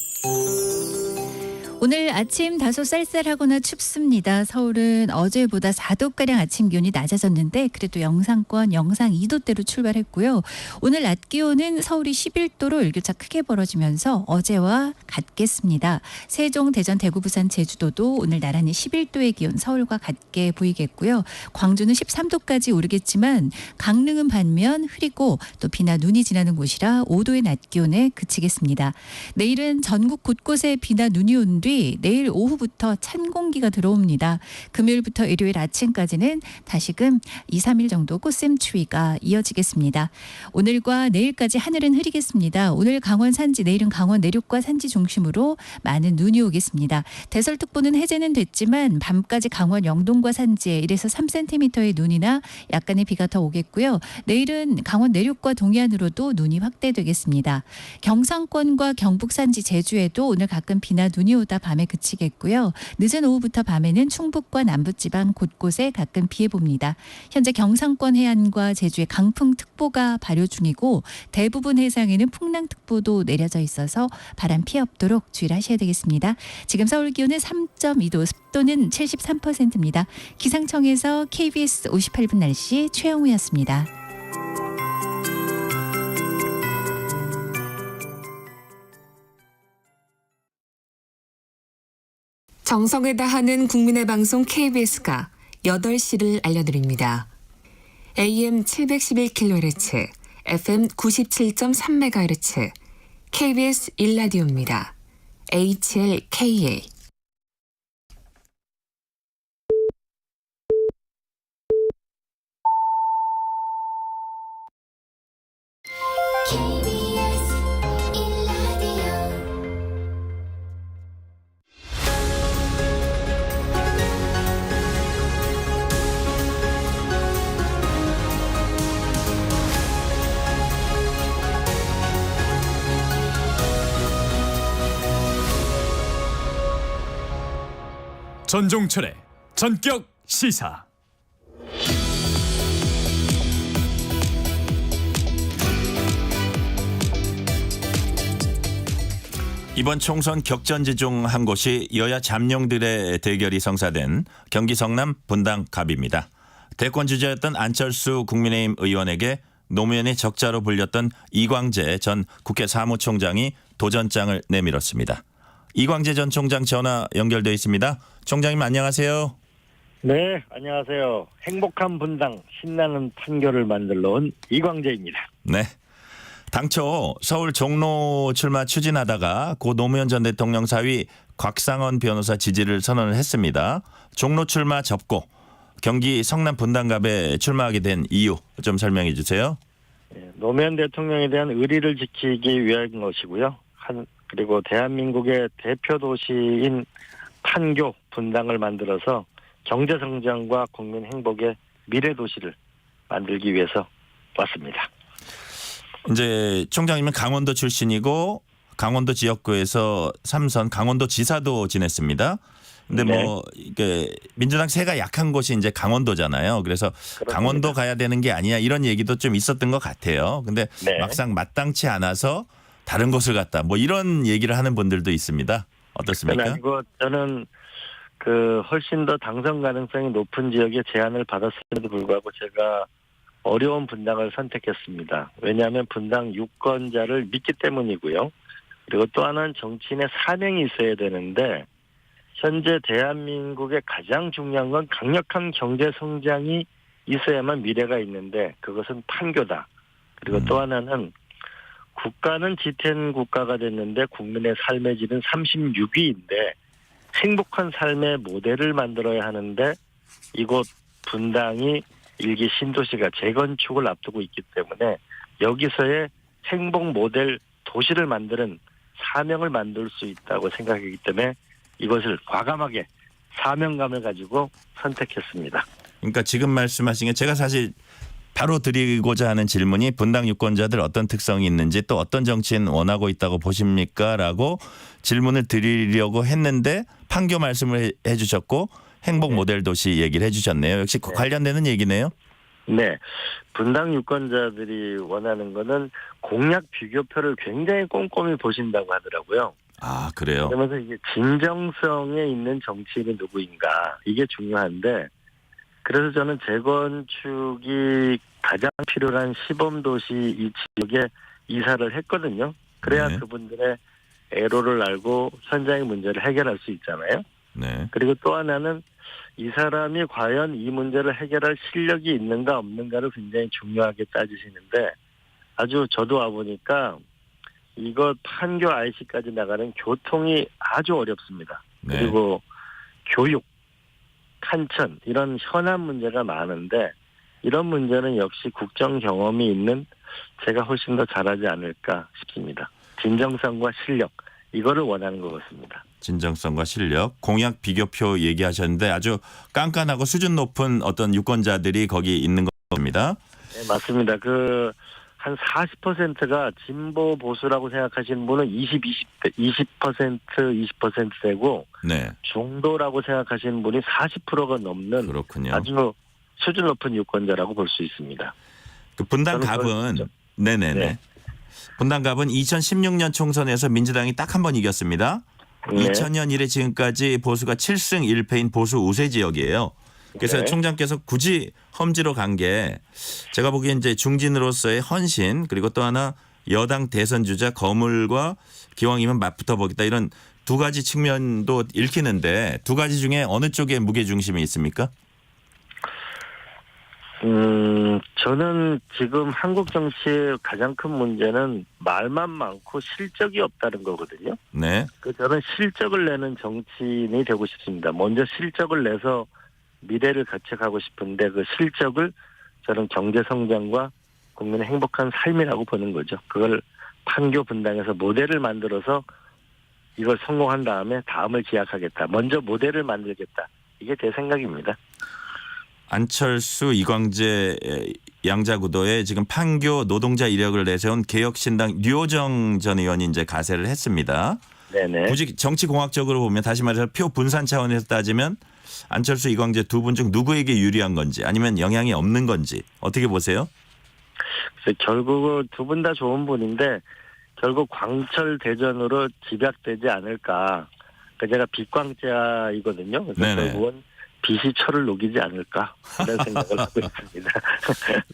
오늘 아침 다소 쌀쌀하거나 춥습니다. 서울은 어제보다 4도가량 아침 기온이 낮아졌는데 그래도 영상권 영상 2도대로 출발했고요. 오늘 낮 기온은 서울이 11도로 일교차 크게 벌어지면서 어제와 같겠습니다. 세종, 대전, 대구, 부산, 제주도도 오늘 나란히 11도의 기온 서울과 같게 보이겠고요. 광주는 13도까지 오르겠지만 강릉은 반면 흐리고 또 비나 눈이 지나는 곳이라 5도의 낮 기온에 그치겠습니다. 내일은 전국 곳곳에 비나 눈이 온 뒤 내일 오후부터 찬 공기가 들어옵니다. 금요일부터 일요일 아침까지는 다시금 2, 3일 정도 꽃샘추위가 이어지겠습니다. 오늘과 내일까지 하늘은 흐리겠습니다. 오늘 강원 산지, 내일은 강원 내륙과 산지 중심으로 많은 눈이 오겠습니다. 대설특보는 해제는 됐지만 밤까지 강원 영동과 산지에 1에서 3cm의 눈이나 약간의 비가 더 오겠고요. 내일은 강원 내륙과 동해안으로도 눈이 확대되겠습니다. 경상권과 경북 산지, 제주에도 오늘 가끔 비나 눈이 오다 있다 밤에 그치겠고요. 늦은 오후부터 밤에는 충북과 남부지방 곳곳에 가끔 비 예보입니다. 현재 경상권 해안과 제주에 강풍특보가 발효 중이고 대부분 해상에는 풍랑특보도 내려져 있어서 바람 피해 없도록 주의를 하셔야 되겠습니다. 지금 서울 기온은 3.2도, 습도는 73%입니다. 기상청에서 KBS 58분 날씨 최영우였습니다. 정성을 다하는 국민의 방송 KBS가 8시를 알려드립니다. AM 711kHz, FM 97.3MHz, KBS 1라디오입니다. HLKA. 전종철의 전격 시사. 이번 총선 격전지 중 한 곳이 여야 잠룡들의 대결이 성사된 경기 성남 분당 갑입니다. 대권 주자였던 안철수 국민의힘 의원에게 노무현이 적자로 불렸던 이광재 전 국회 사무총장이 도전장을 내밀었습니다. 이광재 전 총장 전화 연결돼 있습니다. 총장님 안녕하세요. 네, 안녕하세요. 행복한 분당, 신나는 판결을 만들러 온 이광재입니다. 네. 당초 서울 종로 출마 추진하다가 고 노무현 전 대통령 사위 곽상원 변호사 지지를 선언을 했습니다. 종로 출마 접고 경기 성남 분당갑에 출마하게 된 이유 좀 설명해 주세요. 네, 노무현 대통령에 대한 의리를 지키기 위한 것이고요. 그리고 대한민국의 대표 도시인 판교 분당을 만들어서 경제 성장과 국민 행복의 미래 도시를 만들기 위해서 왔습니다. 이제 총장님은 강원도 출신이고 강원도 지역구에서 3선 강원도 지사도 지냈습니다. 근데 네. 뭐 이게 민주당 세가 약한 곳이 이제 강원도잖아요. 그래서 그렇습니다. 강원도 가야 되는 게 아니냐 이런 얘기도 좀 있었던 것 같아요. 근데 네. 막상 마땅치 않아서 다른 곳을 갔다. 뭐 이런 얘기를 하는 분들도 있습니다. 어떻습니까? 아니고 저는 훨씬 더 당선 가능성이 높은 지역에 제안을 받았음에도 불구하고 제가 어려운 분당을 선택했습니다. 왜냐하면 분당 유권자를 믿기 때문이고요. 그리고 또 하나는 정치인의 사명이 있어야 되는데 현재 대한민국의 가장 중요한 건 강력한 경제 성장이 있어야만 미래가 있는데 그것은 판교다. 그리고 또 하나는 국가는 G10 국가가 됐는데 국민의 삶의 질은 36위인데 행복한 삶의 모델을 만들어야 하는데 이곳 분당이 일기 신도시가 재건축을 앞두고 있기 때문에 여기서의 행복 모델 도시를 만드는 사명을 만들 수 있다고 생각하기 때문에 이것을 과감하게 사명감을 가지고 선택했습니다. 그러니까 지금 말씀하신 게 제가 사실 바로 드리고자 하는 질문이 분당 유권자들 어떤 특성이 있는지 또 어떤 정치인 원하고 있다고 보십니까? 라고 질문을 드리려고 했는데 판교 말씀을 해 주셨고 행복 모델 도시 얘기를 해 주셨네요. 역시 관련되는 얘기네요. 네. 분당 유권자들이 원하는 거는 공약 비교표를 굉장히 꼼꼼히 보신다고 하더라고요. 아, 그래요? 그러면서 이게 진정성에 있는 정치인이 누구인가 이게 중요한데 그래서 저는 재건축이 가장 필요한 시범도시 이 지역에 이사를 했거든요. 그래야 네. 그분들의 애로를 알고 현장의 문제를 해결할 수 있잖아요. 네. 그리고 또 하나는 이 사람이 과연 이 문제를 해결할 실력이 있는가 없는가를 굉장히 중요하게 따지시는데 아주 저도 와보니까 이것 판교 IC까지 나가는 교통이 아주 어렵습니다. 네. 그리고 교육, 탄천 이런 현안 문제가 많은데 이런 문제는 역시 국정 경험이 있는 제가 훨씬 더 잘하지 않을까 싶습니다. 진정성과 실력 이거를 원하는 것 같습니다. 진정성과 실력, 공약 비교표 얘기하셨는데 아주 깐깐하고 수준 높은 어떤 유권자들이 거기 있는 것 같습니다. 네, 맞습니다. 한 40%가 진보 보수라고 생각하시는 분은 20% 되고 네. 중도라고 생각하시는 분이 40%가 넘는 그렇군요. 아주 수준 높은 유권자라고 볼 수 있습니다. 그 분당갑은 네네네. 네. 분당갑은 2016년 총선에서 민주당이 딱 한 번 이겼습니다. 네. 2000년 이래 지금까지 보수가 7승 1패인 보수 우세 지역이에요. 그래서 네. 총장께서 굳이 험지로 간 게 제가 보기엔 이제 중진으로서의 헌신 그리고 또 하나 여당 대선 주자 거물과 기왕이면 맞붙어 보겠다 이런 두 가지 측면도 읽히는데 두 가지 중에 어느 쪽에 무게 중심이 있습니까? 저는 지금 한국 정치의 가장 큰 문제는 말만 많고 실적이 없다는 거거든요. 네. 저는 실적을 내는 정치인이 되고 싶습니다. 먼저 실적을 내서 미래를 가책하고 싶은데 그 실적을 저는 경제 성장과 국민의 행복한 삶이라고 보는 거죠. 그걸 판교 분당에서 모델을 만들어서 이걸 성공한 다음에 다음을 기약하겠다. 먼저 모델을 만들겠다. 이게 제 생각입니다. 안철수, 이광재 양자구도에 지금 판교 노동자 이력을 내세운 개혁신당 류호정 전 의원이 이제 가세를 했습니다. 네네. 굳이 정치공학적으로 보면 다시 말해서 표 분산 차원에서 따지면 안철수, 이광재 두 분 중 누구에게 유리한 건지 아니면 영향이 없는 건지 어떻게 보세요? 그래서 결국은 두 분 다 좋은 분인데 결국 광철 대전으로 집약되지 않을까. 제가 빛광자이거든요. 그래서 네네. 결국은 빛이 철을 녹이지 않을까 그런 생각을 하고 있습니다.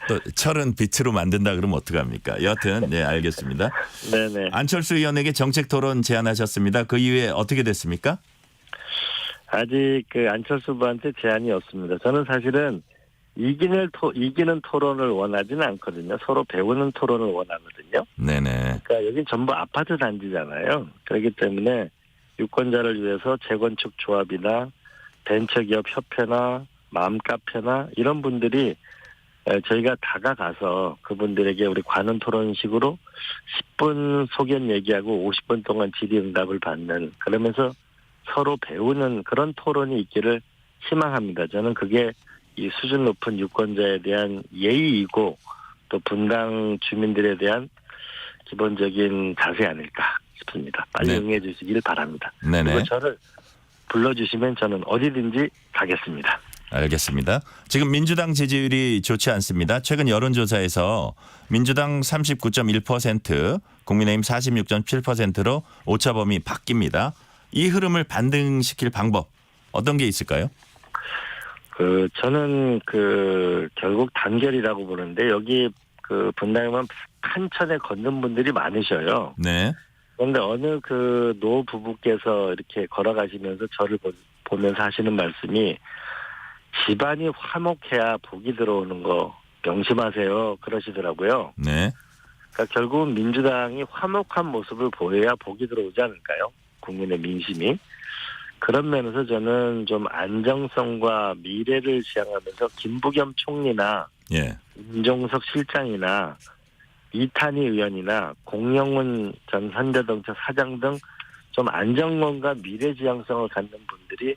또 철은 빛으로 만든다 그러면 어떡합니까? 여하튼 네 알겠습니다. 네네. 안철수 의원에게 정책 토론 제안하셨습니다. 그 이후에 어떻게 됐습니까? 아직 그 안철수 후보한테 제안이 없습니다. 저는 사실은 이기는 토론을 원하지는 않거든요. 서로 배우는 토론을 원하거든요. 네네. 그러니까 여기 전부 아파트 단지잖아요. 그렇기 때문에 유권자를 위해서 재건축 조합이나 벤처기업 협회나 마음카페나 이런 분들이 저희가 다가가서 그분들에게 우리 관훈 토론식으로 10분 소견 얘기하고 50분 동안 질의응답을 받는 그러면서 서로 배우는 그런 토론이 있기를 희망합니다. 저는 그게 이 수준 높은 유권자에 대한 예의이고 또 분당 주민들에 대한 기본적인 자세 아닐까 싶습니다. 빨리 네. 응해 주시길 바랍니다. 네네. 그리고 저를 불러주시면 저는 어디든지 가겠습니다. 알겠습니다. 지금 민주당 지지율이 좋지 않습니다. 최근 여론조사에서 민주당 39.1%, 국민의힘 46.7%로 오차범위 바뀝니다. 이 흐름을 반등시킬 방법 어떤 게 있을까요? 저는 결국 단결이라고 보는데 여기 분당에만 한천에 걷는 분들이 많으셔요. 네. 그런데 어느 노 부부께서 이렇게 걸어가시면서 저를 보면서 하시는 말씀이 집안이 화목해야 복이 들어오는 거 명심하세요. 그러시더라고요. 네. 그러니까 결국은 민주당이 화목한 모습을 보여야 복이 들어오지 않을까요? 국민의 민심이. 그런 면에서 저는 좀 안정성과 미래를 지향하면서 김부겸 총리나 예. 임종석 실장이나 이탄희 의원이나 공영훈 전 현대자동차 사장 등 좀 안정론과 미래지향성을 갖는 분들이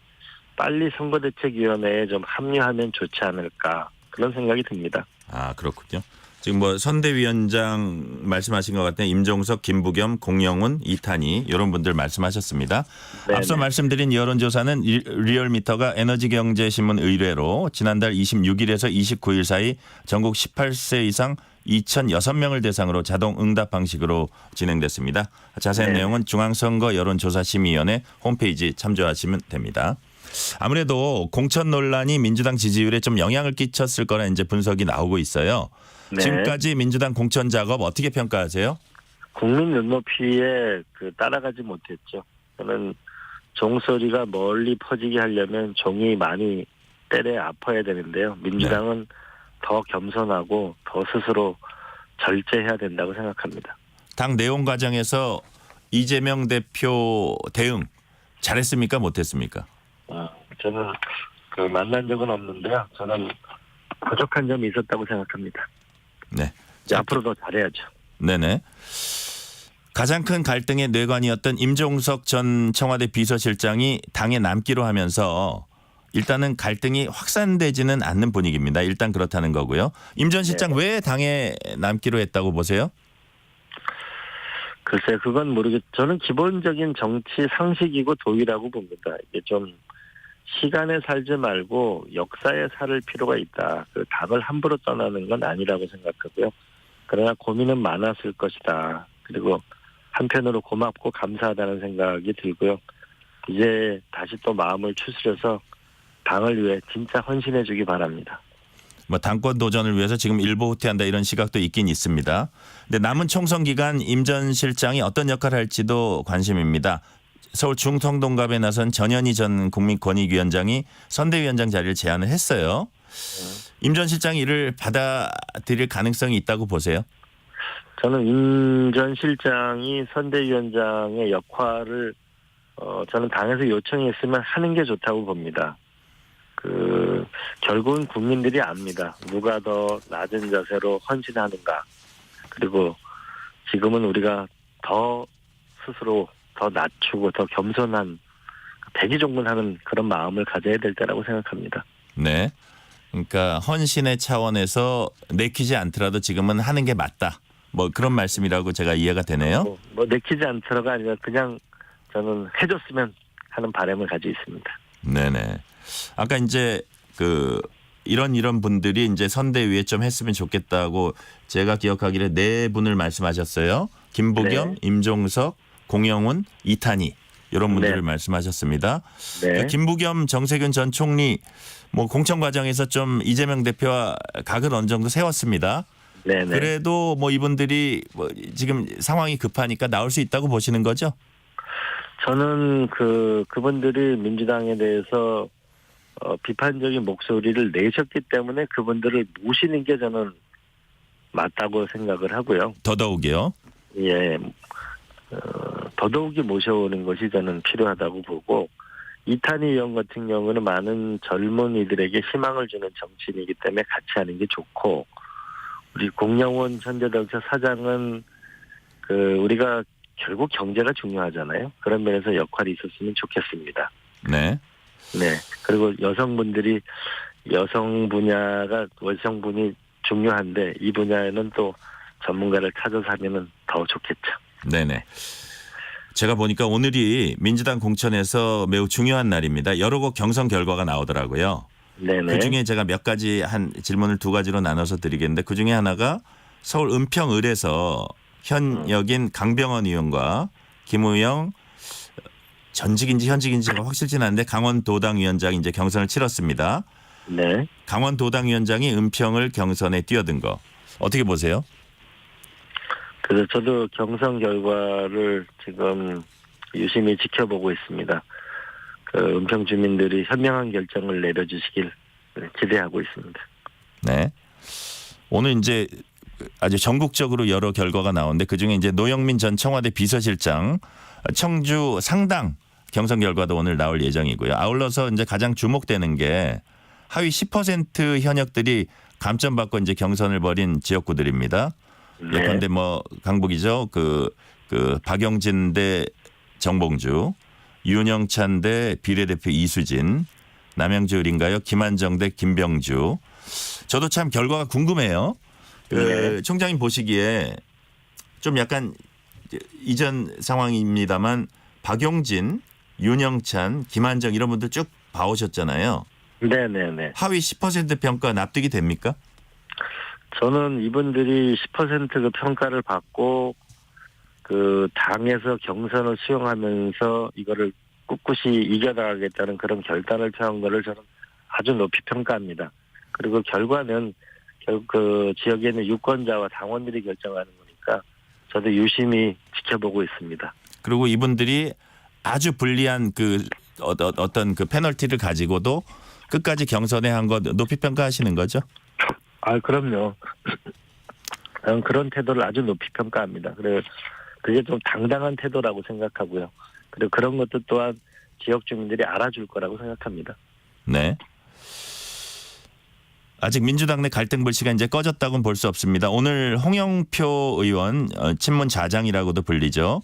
빨리 선거대책위원회에 좀 합류하면 좋지 않을까 그런 생각이 듭니다. 아 그렇군요. 지금 뭐 선대위원장 말씀하신 것 같아요. 임종석, 김부겸, 공영훈, 이탄희 이런 분들 말씀하셨습니다. 네네. 앞서 말씀드린 여론조사는 리얼미터가 에너지경제신문 의뢰로 지난달 26일에서 29일 사이 전국 18세 이상 2,006명을 대상으로 자동 응답 방식으로 진행됐습니다. 자세한 네. 내용은 중앙선거 여론조사심의위원회 홈페이지 참조하시면 됩니다. 아무래도 공천 논란이 민주당 지지율에 좀 영향을 끼쳤을 거라 이제 분석이 나오고 있어요. 네. 지금까지 민주당 공천 작업 어떻게 평가하세요? 국민 눈높이에 따라가지 못했죠. 저는 종소리가 멀리 퍼지게 하려면 종이 많이 때려 아파야 되는데요. 민주당은 더 겸손하고 더 스스로 절제해야 된다고 생각합니다. 당 내용 과정에서 이재명 대표 대응 잘했습니까? 못했습니까? 저는 만난 적은 없는데요. 저는 부족한 점이 있었다고 생각합니다. 네. 이제 앞으로 더 잘해야죠. 네네. 가장 큰 갈등의 뇌관이었던 임종석 전 청와대 비서실장이 당에 남기로 하면서 일단은 갈등이 확산되지는 않는 분위기입니다. 일단 그렇다는 거고요. 임 전 실장 왜 당에 남기로 했다고 보세요? 글쎄 그건 모르겠. 저는 기본적인 정치 상식이고 도의라고 봅니다. 이게 좀 시간에 살지 말고 역사에 살 필요가 있다. 그 당을 함부로 떠나는 건 아니라고 생각하고요. 그러나 고민은 많았을 것이다. 그리고 한편으로 고맙고 감사하다는 생각이 들고요. 이제 다시 또 마음을 추스려서 당을 위해 진짜 헌신해 주기 바랍니다. 뭐 당권 도전을 위해서 지금 일보 후퇴한다 이런 시각도 있긴 있습니다. 근데 남은 총선 기간 임 전 실장이 어떤 역할을 할지도 관심입니다. 서울 중성동갑에 나선 전현희 전 국민권익위원장이 선대위원장 자리를 제안을 했어요. 임 전 실장이 이를 받아들일 가능성이 있다고 보세요? 저는 임 전 실장이 선대위원장의 역할을 저는 당에서 요청했으면 하는 게 좋다고 봅니다. 결국은 국민들이 압니다. 누가 더 낮은 자세로 헌신하는가. 그리고 지금은 우리가 더 스스로 더 낮추고 더 겸손한 백의종군하는 그런 마음을 가져야 될 때라고 생각합니다. 네. 그러니까 헌신의 차원에서 내키지 않더라도 지금은 하는 게 맞다. 뭐 그런 말씀이라고 제가 이해가 되네요. 뭐 내키지 않더라가 아니라 그냥 저는 해줬으면 하는 바람을 가지고 있습니다. 네네. 아까 이제 이런 분들이 이제 선대위에 좀 했으면 좋겠다고 제가 기억하기를 네 분을 말씀하셨어요. 김부겸, 네. 임종석, 공영훈, 이탄희 이런 분들을 네. 말씀하셨습니다. 네. 김부겸, 정세균 전 총리 뭐 공천 과정에서 좀 이재명 대표와 각을 어느 정도 세웠습니다. 네네. 그래도 뭐 이분들이 뭐 지금 상황이 급하니까 나올 수 있다고 보시는 거죠? 저는 그분들이 민주당에 대해서 비판적인 목소리를 내셨기 때문에 그분들을 모시는 게 저는 맞다고 생각을 하고요. 더더욱이요. 예, 더더욱이 모셔오는 것이 저는 필요하다고 보고 이탄희 의원 같은 경우는 많은 젊은이들에게 희망을 주는 정치인이기 때문에 같이 하는 게 좋고 우리 공영훈 현대자동차 사장은 우리가 결국 경제가 중요하잖아요. 그런 면에서 역할이 있었으면 좋겠습니다. 네. 네. 그리고 여성분이 중요한데 이 분야에는 또 전문가를 찾아서 하면은 더 좋겠죠. 네네. 제가 보니까 오늘이 민주당 공천에서 매우 중요한 날입니다. 여러 곳 경선 결과가 나오더라고요. 네네. 그중에 제가 몇 가지 질문을 두 가지로 나눠서 드리겠는데 그중에 하나가 서울 은평을에서 현역인 강병원 의원과 김우영 전직인지 현직인지가 확실치 않은데 강원도당 위원장이 이제 경선을 치렀습니다. 네. 강원도당 위원장이 은평을 경선에 뛰어든 거 어떻게 보세요? 그래서 저도 경선 결과를 지금 유심히 지켜보고 있습니다. 은평 주민들이 현명한 결정을 내려주시길 기대하고 있습니다. 네. 오늘 이제 아주 전국적으로 여러 결과가 나오는데 그중에 이제 노영민 전 청와대 비서실장 청주 상당 경선 결과도 오늘 나올 예정이고요. 아울러서 이제 가장 주목되는 게 하위 10% 현역들이 감점받고 이제 경선을 벌인 지역구들입니다. 네. 그런데 뭐 강북이죠. 박영진 대 정봉주, 윤영찬 대 비례대표 이수진, 남양주을인가요? 김한정 대 김병주. 저도 참 결과가 궁금해요. 네. 총장님 보시기에 좀 약간 이전 상황입니다만 박용진, 윤영찬, 김한정 이런 분들 쭉 봐오셨잖아요. 네네네. 하위 10% 평가 납득이 됩니까? 저는 이분들이 10% 그 평가를 받고 당에서 경선을 수용하면서 이거를 꿋꿋이 이겨나가겠다는 그런 결단을 펴한 거를 저는 아주 높이 평가합니다. 그리고 결과는 결국 지역에 있는 유권자와 당원들이 결정하는 거니까 저도 유심히 지켜보고 있습니다. 그리고 이분들이 아주 불리한 어떤 페널티를 가지고도 끝까지 경선에 한 거 높이 평가하시는 거죠? 그럼요. 저는 그런 태도를 아주 높이 평가합니다. 그래서 그게 좀 당당한 태도라고 생각하고요. 그리고 그런 것도 또한 지역 주민들이 알아줄 거라고 생각합니다. 네. 아직 민주당 내 갈등 불씨가 이제 꺼졌다고는 볼 수 없습니다. 오늘 홍영표 의원 친문 자장이라고도 불리죠.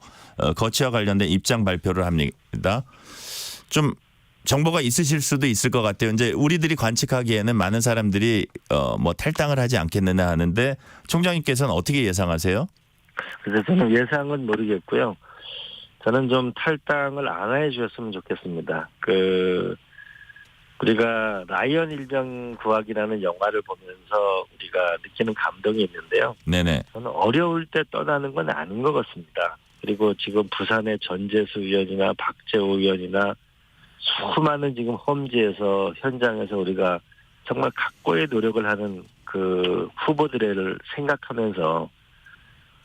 거치와 관련된 입장 발표를 합니다. 좀 정보가 있으실 수도 있을 것 같아요. 이제 우리들이 관측하기에는 많은 사람들이 뭐 탈당을 하지 않겠느냐 하는데 총장님께서는 어떻게 예상하세요? 그래서 저는 예상은 모르겠고요. 저는 좀 탈당을 안 해주셨으면 좋겠습니다. 우리가 라이언 일병 구하기라는 영화를 보면서 우리가 느끼는 감동이 있는데요. 네네. 저는 어려울 때 떠나는 건 아닌 것 같습니다. 그리고 지금 부산의 전재수 의원이나 박재호 의원이나 수많은 지금 험지에서 현장에서 우리가 정말 각고의 노력을 하는 그 후보들을 생각하면서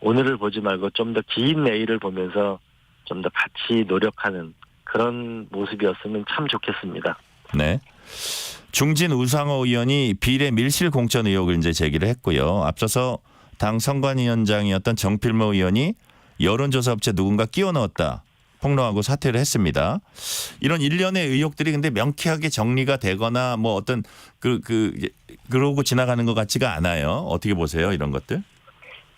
오늘을 보지 말고 좀 더 긴 내일을 보면서 좀 더 같이 노력하는 그런 모습이었으면 참 좋겠습니다. 네. 중진 우상호 의원이 비례 밀실 공천 의혹을 이제 제기를 했고요. 앞서서 당 선관위원장이었던 정필모 의원이 여론조사 업체 누군가 끼워 넣었다 폭로하고 사퇴를 했습니다. 이런 일련의 의혹들이 근데 명쾌하게 정리가 되거나 뭐 어떤 그러고 지나가는 것 같지가 않아요. 어떻게 보세요, 이런 것들?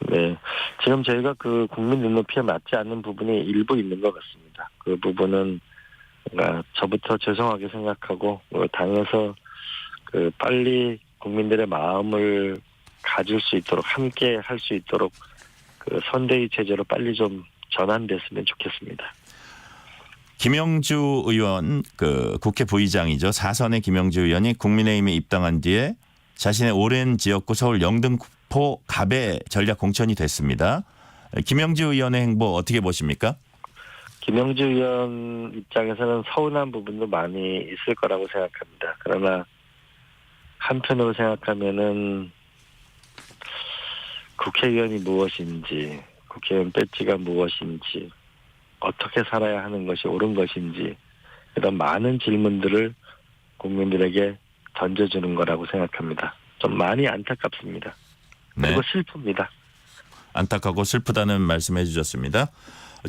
네, 지금 저희가 그 국민 눈높이에 맞지 않는 부분이 일부 있는 것 같습니다. 그 부분은 뭔가 저부터 죄송하게 생각하고 당에서 빨리 국민들의 마음을 가질 수 있도록 함께 할 수 있도록 선대위 체제로 빨리 좀 전환됐으면 좋겠습니다. 김영주 의원 국회 부의장이죠. 4선의 김영주 의원이 국민의힘에 입당한 뒤에 자신의 오랜 지역구 서울 영등포 갑에 전략 공천이 됐습니다. 김영주 의원의 행보 어떻게 보십니까? 김영주 의원 입장에서는 서운한 부분도 많이 있을 거라고 생각합니다. 그러나 한편으로 생각하면은 국회의원이 무엇인지, 국회의원 배지가 무엇인지, 어떻게 살아야 하는 것이 옳은 것인지 이런 많은 질문들을 국민들에게 던져주는 거라고 생각합니다. 좀 많이 안타깝습니다. 그리고 네. 슬픕니다. 안타깝고 슬프다는 말씀해 주셨습니다.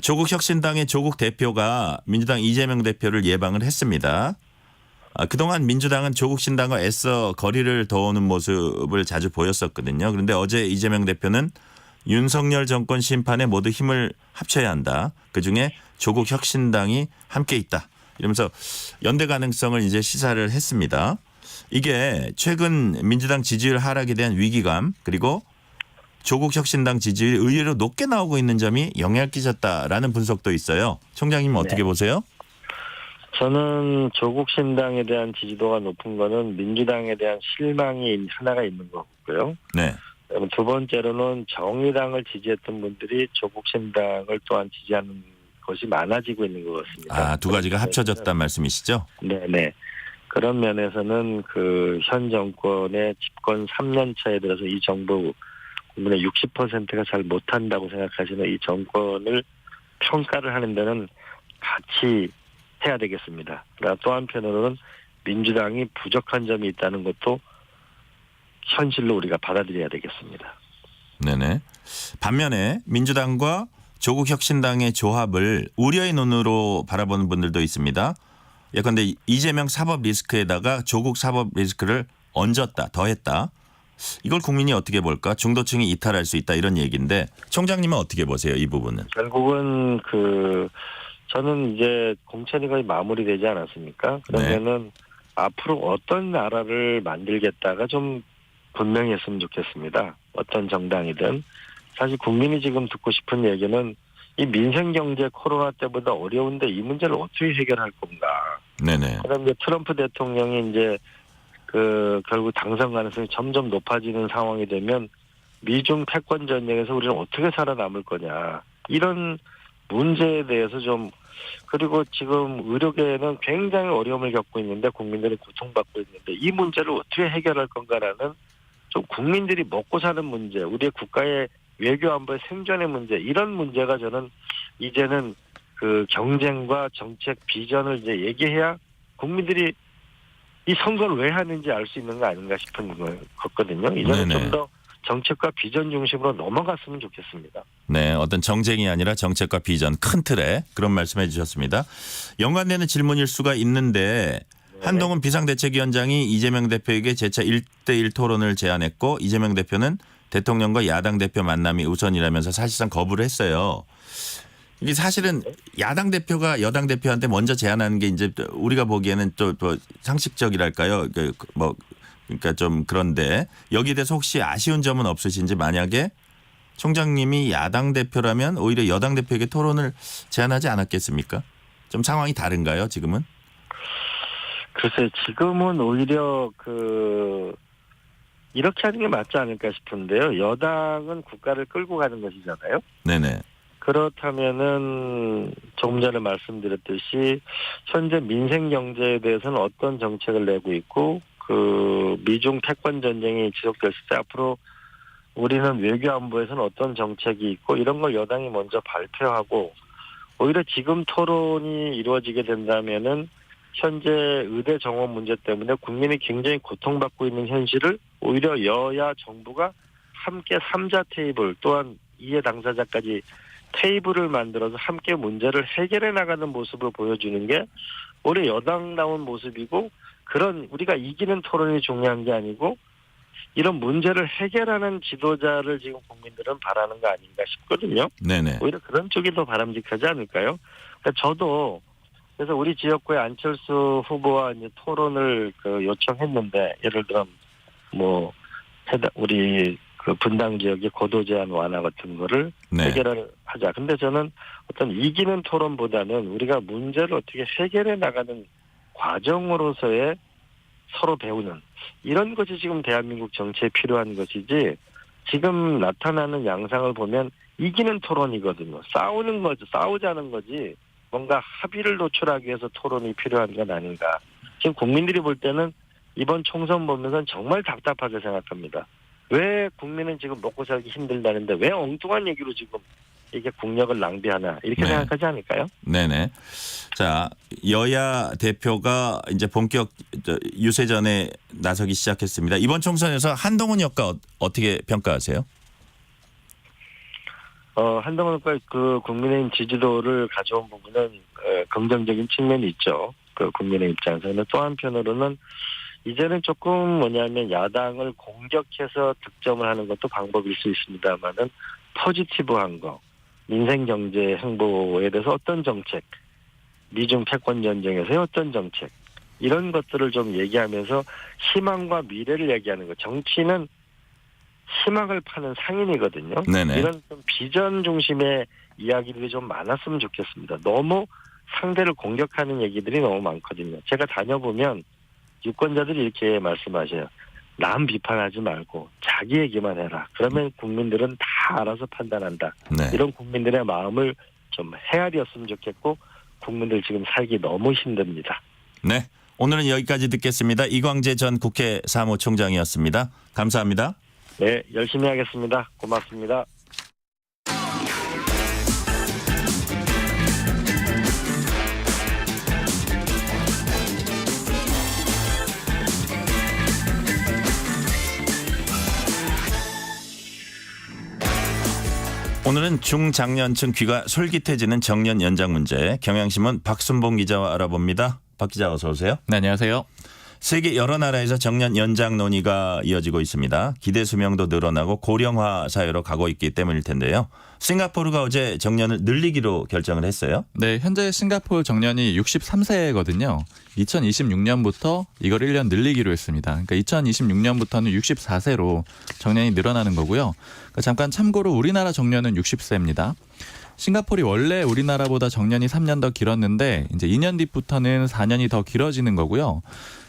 조국 혁신당의 조국 대표가 민주당 이재명 대표를 예방을 했습니다. 그동안 민주당은 조국 신당과 애써 거리를 더우는 모습을 자주 보였었거든요. 그런데 어제 이재명 대표는 윤석열 정권 심판에 모두 힘을 합쳐야 한다. 그중에 조국 혁신당이 함께 있다. 이러면서 연대 가능성을 이제 시사를 했습니다. 이게 최근 민주당 지지율 하락에 대한 위기감 그리고 조국 혁신당 지지율이 의외로 높게 나오고 있는 점이 영향을 끼쳤다라는 분석도 있어요. 총장님 어떻게 보세요? 저는 조국 신당에 대한 지지도가 높은 거는 민주당에 대한 실망이 하나가 있는 것 같고요. 네. 두 번째로는 정의당을 지지했던 분들이 조국 신당을 또한 지지하는 것이 많아지고 있는 것 같습니다. 두 가지가 합쳐졌단 말씀이시죠? 네네. 그런 면에서는 현 정권의 집권 3년 차에 들어서 이 정부 국민의 60%가 잘 못한다고 생각하시는 이 정권을 평가를 하는 데는 같이 해야 되겠습니다. 그러나 또 한편으로는 민주당이 부족한 점이 있다는 것도 현실로 우리가 받아들여야 되겠습니다. 네네. 반면에 민주당과 조국 혁신당의 조합을 우려의 눈으로 바라보는 분들도 있습니다. 예컨대 이재명 사법 리스크에다가 조국 사법 리스크를 얹었다, 더했다. 이걸 국민이 어떻게 볼까? 중도층이 이탈할 수 있다 이런 얘기인데 총장님은 어떻게 보세요? 이 부분은? 결국은 저는 이제 공천이 거의 마무리되지 않았습니까? 그러면은 앞으로 어떤 나라를 만들겠다가 좀 분명히 했으면 좋겠습니다. 어떤 정당이든. 사실 국민이 지금 듣고 싶은 얘기는 이 민생경제 코로나 때보다 어려운데 이 문제를 어떻게 해결할 건가. 네네. 그다음에 이제 트럼프 대통령이 이제 결국 당선 가능성이 점점 높아지는 상황이 되면 미중 패권 전쟁에서 우리는 어떻게 살아남을 거냐. 이런 문제에 대해서 좀 그리고 지금 의료계는 굉장히 어려움을 겪고 있는데 국민들이 고통받고 있는데 이 문제를 어떻게 해결할 건가라는 좀 국민들이 먹고 사는 문제, 우리의 국가의 외교 안보의 생존의 문제 이런 문제가 저는 이제는 경쟁과 정책 비전을 이제 얘기해야 국민들이 이 선거를 왜 하는지 알 수 있는 거 아닌가 싶은 거거든요. 이제는 좀 더 정책과 비전 중심으로 넘어갔으면 좋겠습니다. 네, 어떤 정쟁이 아니라 정책과 비전 큰 틀에 그런 말씀해 주셨습니다. 연관되는 질문일 수가 있는데 한동훈 비상대책위원장이 이재명 대표에게 재차 1대1 토론을 제안했고 이재명 대표는 대통령과 야당 대표 만남이 우선이라면서 사실상 거부를 했어요. 이게 사실은 야당 대표가 여당 대표한테 먼저 제안하는 게 이제 우리가 보기에는 또 상식적이랄까요? 뭐 그러니까 좀 그런데 여기에 대해서 혹시 아쉬운 점은 없으신지 만약에 총장님이 야당 대표라면 오히려 여당 대표에게 토론을 제안하지 않았겠습니까? 좀 상황이 다른가요, 지금은? 글쎄, 지금은 오히려 이렇게 하는 게 맞지 않을까 싶은데요. 여당은 국가를 끌고 가는 것이잖아요. 네네. 그렇다면은 조금 전에 말씀드렸듯이 현재 민생 경제에 대해서는 어떤 정책을 내고 있고 미중 패권 전쟁이 지속됐을 때 앞으로 우리는 외교 안보에서는 어떤 정책이 있고 이런 걸 여당이 먼저 발표하고 오히려 지금 토론이 이루어지게 된다면은 현재 의대 정원 문제 때문에 국민이 굉장히 고통받고 있는 현실을 오히려 여야 정부가 함께 3자 테이블 또한 이해 당사자까지 테이블을 만들어서 함께 문제를 해결해 나가는 모습을 보여주는 게 오히려 여당다운 모습이고 그런 우리가 이기는 토론이 중요한 게 아니고 이런 문제를 해결하는 지도자를 지금 국민들은 바라는 거 아닌가 싶거든요. 네네. 오히려 그런 쪽이 더 바람직하지 않을까요? 그러니까 저도 그래서 우리 지역구의 안철수 후보와 이제 토론을 요청했는데 예를 들어 뭐 우리 분당 지역의 고도 제한 완화 같은 거를 네. 해결을 하자. 근데 저는 어떤 이기는 토론보다는 우리가 문제를 어떻게 해결해 나가는 과정으로서의 서로 배우는 이런 것이 지금 대한민국 정치에 필요한 것이지 지금 나타나는 양상을 보면 이기는 토론이거든요. 싸우는 거죠. 싸우자는 거지 뭔가 합의를 도출하기 위해서 토론이 필요한 건 아닌가. 지금 국민들이 볼 때는 이번 총선 보면서 정말 답답하게 생각합니다. 왜 국민은 지금 먹고 살기 힘들다는데 왜 엉뚱한 얘기로 지금 이게 국력을 낭비하나 이렇게 네. 생각하지 않을까요? 네네. 자, 여야 대표가 이제 본격 유세전에 나서기 시작했습니다. 이번 총선에서 한동훈 여과 어떻게 평가하세요? 한동훈 여과 국민의힘 지지도를 가져온 부분은 긍정적인 측면이 있죠. 국민의 입장에서는 또 한편으로는 이제는 조금 뭐냐면 야당을 공격해서 득점을 하는 것도 방법일 수 있습니다만은 포지티브한 거, 민생 경제 행보에 대해서 어떤 정책, 미중 패권 전쟁에서의 어떤 정책 이런 것들을 좀 얘기하면서 희망과 미래를 얘기하는 거. 정치는 희망을 파는 상인이거든요. 네네. 이런 좀 비전 중심의 이야기들이 좀 많았으면 좋겠습니다. 너무 상대를 공격하는 얘기들이 너무 많거든요. 제가 다녀보면 유권자들이 이렇게 말씀하셔요. 남 비판하지 말고 자기 얘기만 해라. 그러면 국민들은 다 알아서 판단한다. 네. 이런 국민들의 마음을 좀 헤아렸으면 좋겠고 국민들 지금 살기 너무 힘듭니다. 네. 오늘은 여기까지 듣겠습니다. 이광재 전 국회 사무총장이었습니다. 감사합니다. 네, 열심히 하겠습니다. 고맙습니다. 오늘은 중장년층 귀가 솔깃해지는 정년 연장 문제 경향신문 박순봉 기자와 알아봅니다. 박 기자 어서 오세요. 네, 안녕하세요. 세계 여러 나라에서 정년 연장 논의가 이어지고 있습니다. 기대 수명도 늘어나고 고령화 사회로 가고 있기 때문일 텐데요. 싱가포르가 어제 정년을 늘리기로 결정을 했어요. 네, 현재 싱가포르 정년이 63세거든요. 2026년부터 이걸 1년 늘리기로 했습니다. 그러니까 2026년부터는 64세로 정년이 늘어나는 거고요. 그러니까 잠깐 참고로 우리나라 정년은 60세입니다. 싱가포르이 원래 우리나라보다 정년이 3년 더 길었는데 이제 2년 뒤부터는 4년이 더 길어지는 거고요.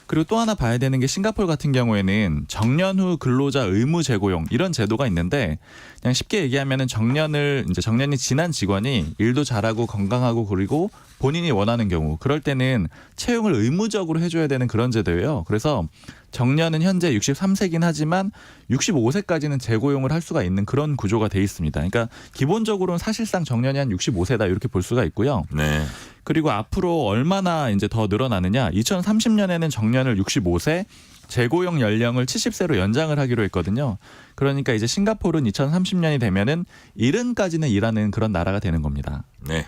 그리고 또 하나 봐야 되는 게 싱가포르 같은 경우에는 정년 후 근로자 의무 재고용 이런 제도가 있는데 그냥 쉽게 얘기하면은 정년이 지난 직원이 일도 잘하고 건강하고 그리고 본인이 원하는 경우 그럴 때는 채용을 의무적으로 해줘야 되는 그런 제도예요. 그래서 정년은 현재 63세긴 하지만 65세까지는 재고용을 할 수가 있는 그런 구조가 돼 있습니다. 그러니까 기본적으로는 사실상 정년이 한 65세다 이렇게 볼 수가 있고요. 네. 그리고 앞으로 얼마나 이제 더 늘어나느냐? 2030년에는 정년을 65세, 재고용 연령을 70세로 연장을 하기로 했거든요. 그러니까 이제 싱가포르는 2030년이 되면은 70까지는 일하는 그런 나라가 되는 겁니다. 네.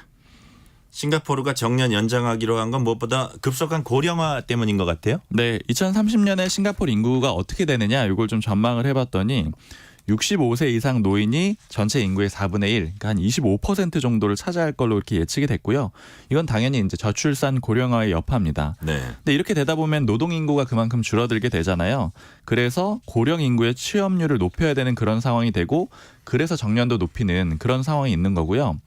싱가포르가 정년 연장하기로 한 건 무엇보다 급속한 고령화 때문인 것 같아요. 네, 2030년에 싱가포르 인구가 어떻게 되느냐 이걸 좀 전망을 해봤더니 65세 이상 노인이 전체 인구의 4분의 1, 그러니까 한 25% 정도를 차지할 걸로 이렇게 예측이 됐고요. 이건 당연히 이제 저출산 고령화의 여파입니다. 네. 근데 이렇게 되다 보면 노동 인구가 그만큼 줄어들게 되잖아요. 그래서 고령 인구의 취업률을 높여야 되는 그런 상황이 되고, 그래서 정년도 높이는 그런 상황이 있는 거고요.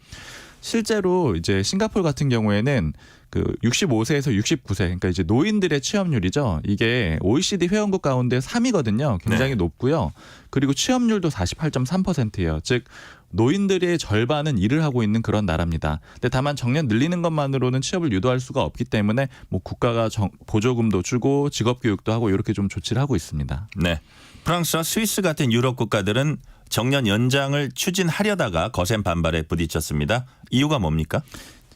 실제로 이제 싱가포르 같은 경우에는 그 65세에서 69세, 그러니까 이제 노인들의 취업률이죠. 이게 OECD 회원국 가운데 3위거든요. 굉장히 네. 높고요. 그리고 취업률도 48.3%예요. 즉 노인들의 절반은 일을 하고 있는 그런 나라입니다. 근데 다만 정년 늘리는 것만으로는 취업을 유도할 수가 없기 때문에 뭐 국가가 보조금도 주고 직업 교육도 하고 이렇게 좀 조치를 하고 있습니다. 네. 프랑스와 스위스 같은 유럽 국가들은 정년 연장을 추진하려다가 거센 반발에 부딪혔습니다. 이유가 뭡니까?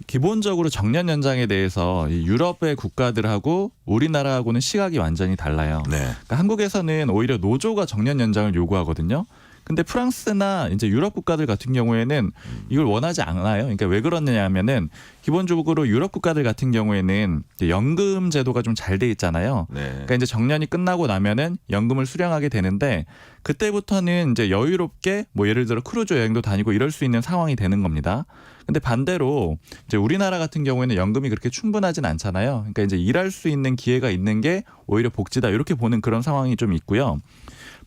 기본적으로 정년 연장에 대해서 이 유럽의 국가들하고 우리나라하고는 시각이 완전히 달라요. 네. 그러니까 한국에서는 오히려 노조가 정년 연장을 요구하거든요. 근데 프랑스나 이제 유럽 국가들 같은 경우에는 이걸 원하지 않아요. 그러니까 왜 그러느냐 하면은 기본적으로 유럽 국가들 같은 경우에는 연금 제도가 좀 잘 돼 있잖아요. 네. 그러니까 이제 정년이 끝나고 나면은 연금을 수령하게 되는데 그때부터는 이제 여유롭게 뭐 예를 들어 크루즈 여행도 다니고 이럴 수 있는 상황이 되는 겁니다. 근데 반대로 이제 우리나라 같은 경우에는 연금이 그렇게 충분하진 않잖아요. 그러니까 이제 일할 수 있는 기회가 있는 게 오히려 복지다 이렇게 보는 그런 상황이 좀 있고요.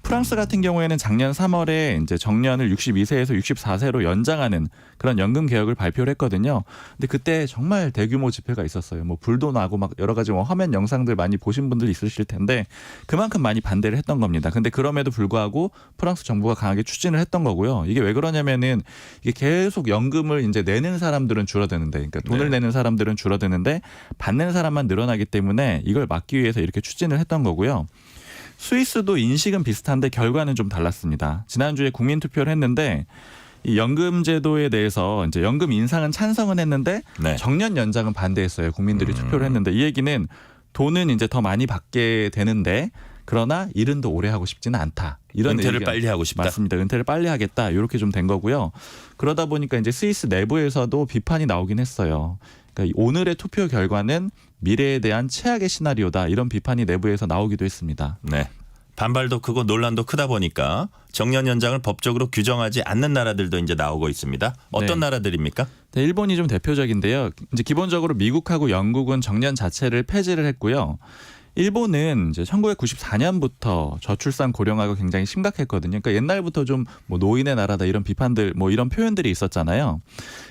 프랑스 같은 경우에는 작년 3월에 이제 정년을 62세에서 64세로 연장하는 그런 연금 개혁을 발표를 했거든요. 근데 그때 정말 대규모 집회가 있었어요. 뭐 불도 나고 막 여러 가지 뭐 화면 영상들 많이 보신 분들 있으실 텐데 그만큼 많이 반대를 했던 겁니다. 근데 그럼에도 불구하고 프랑스 정부가 강하게 추진을 했던 거고요. 이게 왜 그러냐면은 이게 계속 연금을 이제 내는 사람들은 줄어드는데, 그러니까 돈을 내는 사람들은 줄어드는데 받는 사람만 늘어나기 때문에 이걸 막기 위해서 이렇게 추진을 했던 거고요. 스위스도 인식은 비슷한데 결과는 좀 달랐습니다. 지난주에 국민 투표를 했는데 이 연금 제도에 대해서 이제 연금 인상은 찬성은 했는데 네. 정년 연장은 반대했어요. 국민들이 투표를 했는데 이 얘기는 돈은 이제 더 많이 받게 되는데 그러나 일은 더 오래 하고 싶지는 않다. 이런 은퇴를 얘기가 빨리 하고 싶다. 맞습니다. 은퇴를 빨리 하겠다. 이렇게 좀 된 거고요. 그러다 보니까 이제 스위스 내부에서도 비판이 나오긴 했어요. 그러니까 오늘의 투표 결과는 미래에 대한 최악의 시나리오다. 이런 비판이 내부에서 나오기도 했습니다. 네. 반발도 크고 논란도 크다 보니까 정년 연장을 법적으로 규정하지 않는 나라들도 이제 나오고 있습니다. 어떤 네. 나라들입니까? 네, 일본이 좀 대표적인데요. 이제 기본적으로 미국하고 영국은 정년 자체를 폐지를 했고요. 일본은 이제 1994년부터 저출산 고령화가 굉장히 심각했거든요. 그러니까 옛날부터 좀 뭐 노인의 나라다 이런 비판들 뭐 이런 표현들이 있었잖아요.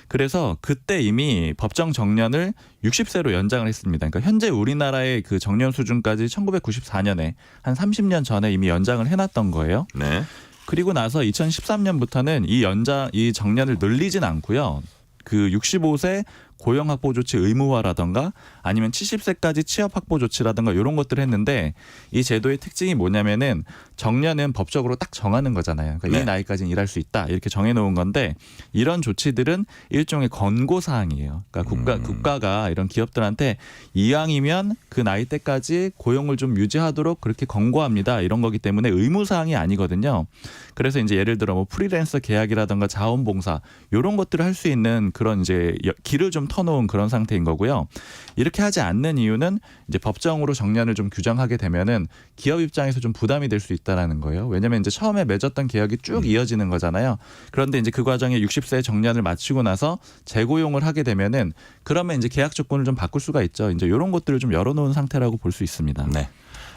그래서 그때 이미 법정 정년을 60세로 연장을 했습니다. 그러니까 현재 우리나라의 그 정년 수준까지 1994년에 한 30년 전에 이미 연장을 해놨던 거예요. 네. 그리고 나서 2013년부터는 이 정년을 늘리진 않고요. 그 65세 고용 확보 조치 의무화라든가 아니면 70세까지 취업 확보 조치라든가 이런 것들을 했는데 이 제도의 특징이 뭐냐면은 정년은 법적으로 딱 정하는 거잖아요. 그러니까 네. 이 나이까지는 일할 수 있다 이렇게 정해놓은 건데 이런 조치들은 일종의 권고 사항이에요. 그러니까 국가가 이런 기업들한테 이왕이면 그 나이 때까지 고용을 좀 유지하도록 그렇게 권고합니다. 이런 거기 때문에 의무 사항이 아니거든요. 그래서 이제 예를 들어 뭐 프리랜서 계약이라든가 자원봉사 이런 것들을 할 수 있는 그런 이제 길을 좀 터놓은 그런 상태인 거고요. 이렇게 하지 않는 이유는 이제 법정으로 정년을 좀 규정하게 되면은 기업 입장에서 좀 부담이 될 수 있다라는 거예요. 왜냐하면 이제 처음에 맺었던 계약이 쭉 이어지는 거잖아요. 그런데 이제 그 과정에 60세 정년을 마치고 나서 재고용을 하게 되면은 그러면 이제 계약 조건을 좀 바꿀 수가 있죠. 이제 이런 것들을 좀 열어놓은 상태라고 볼 수 있습니다. 네.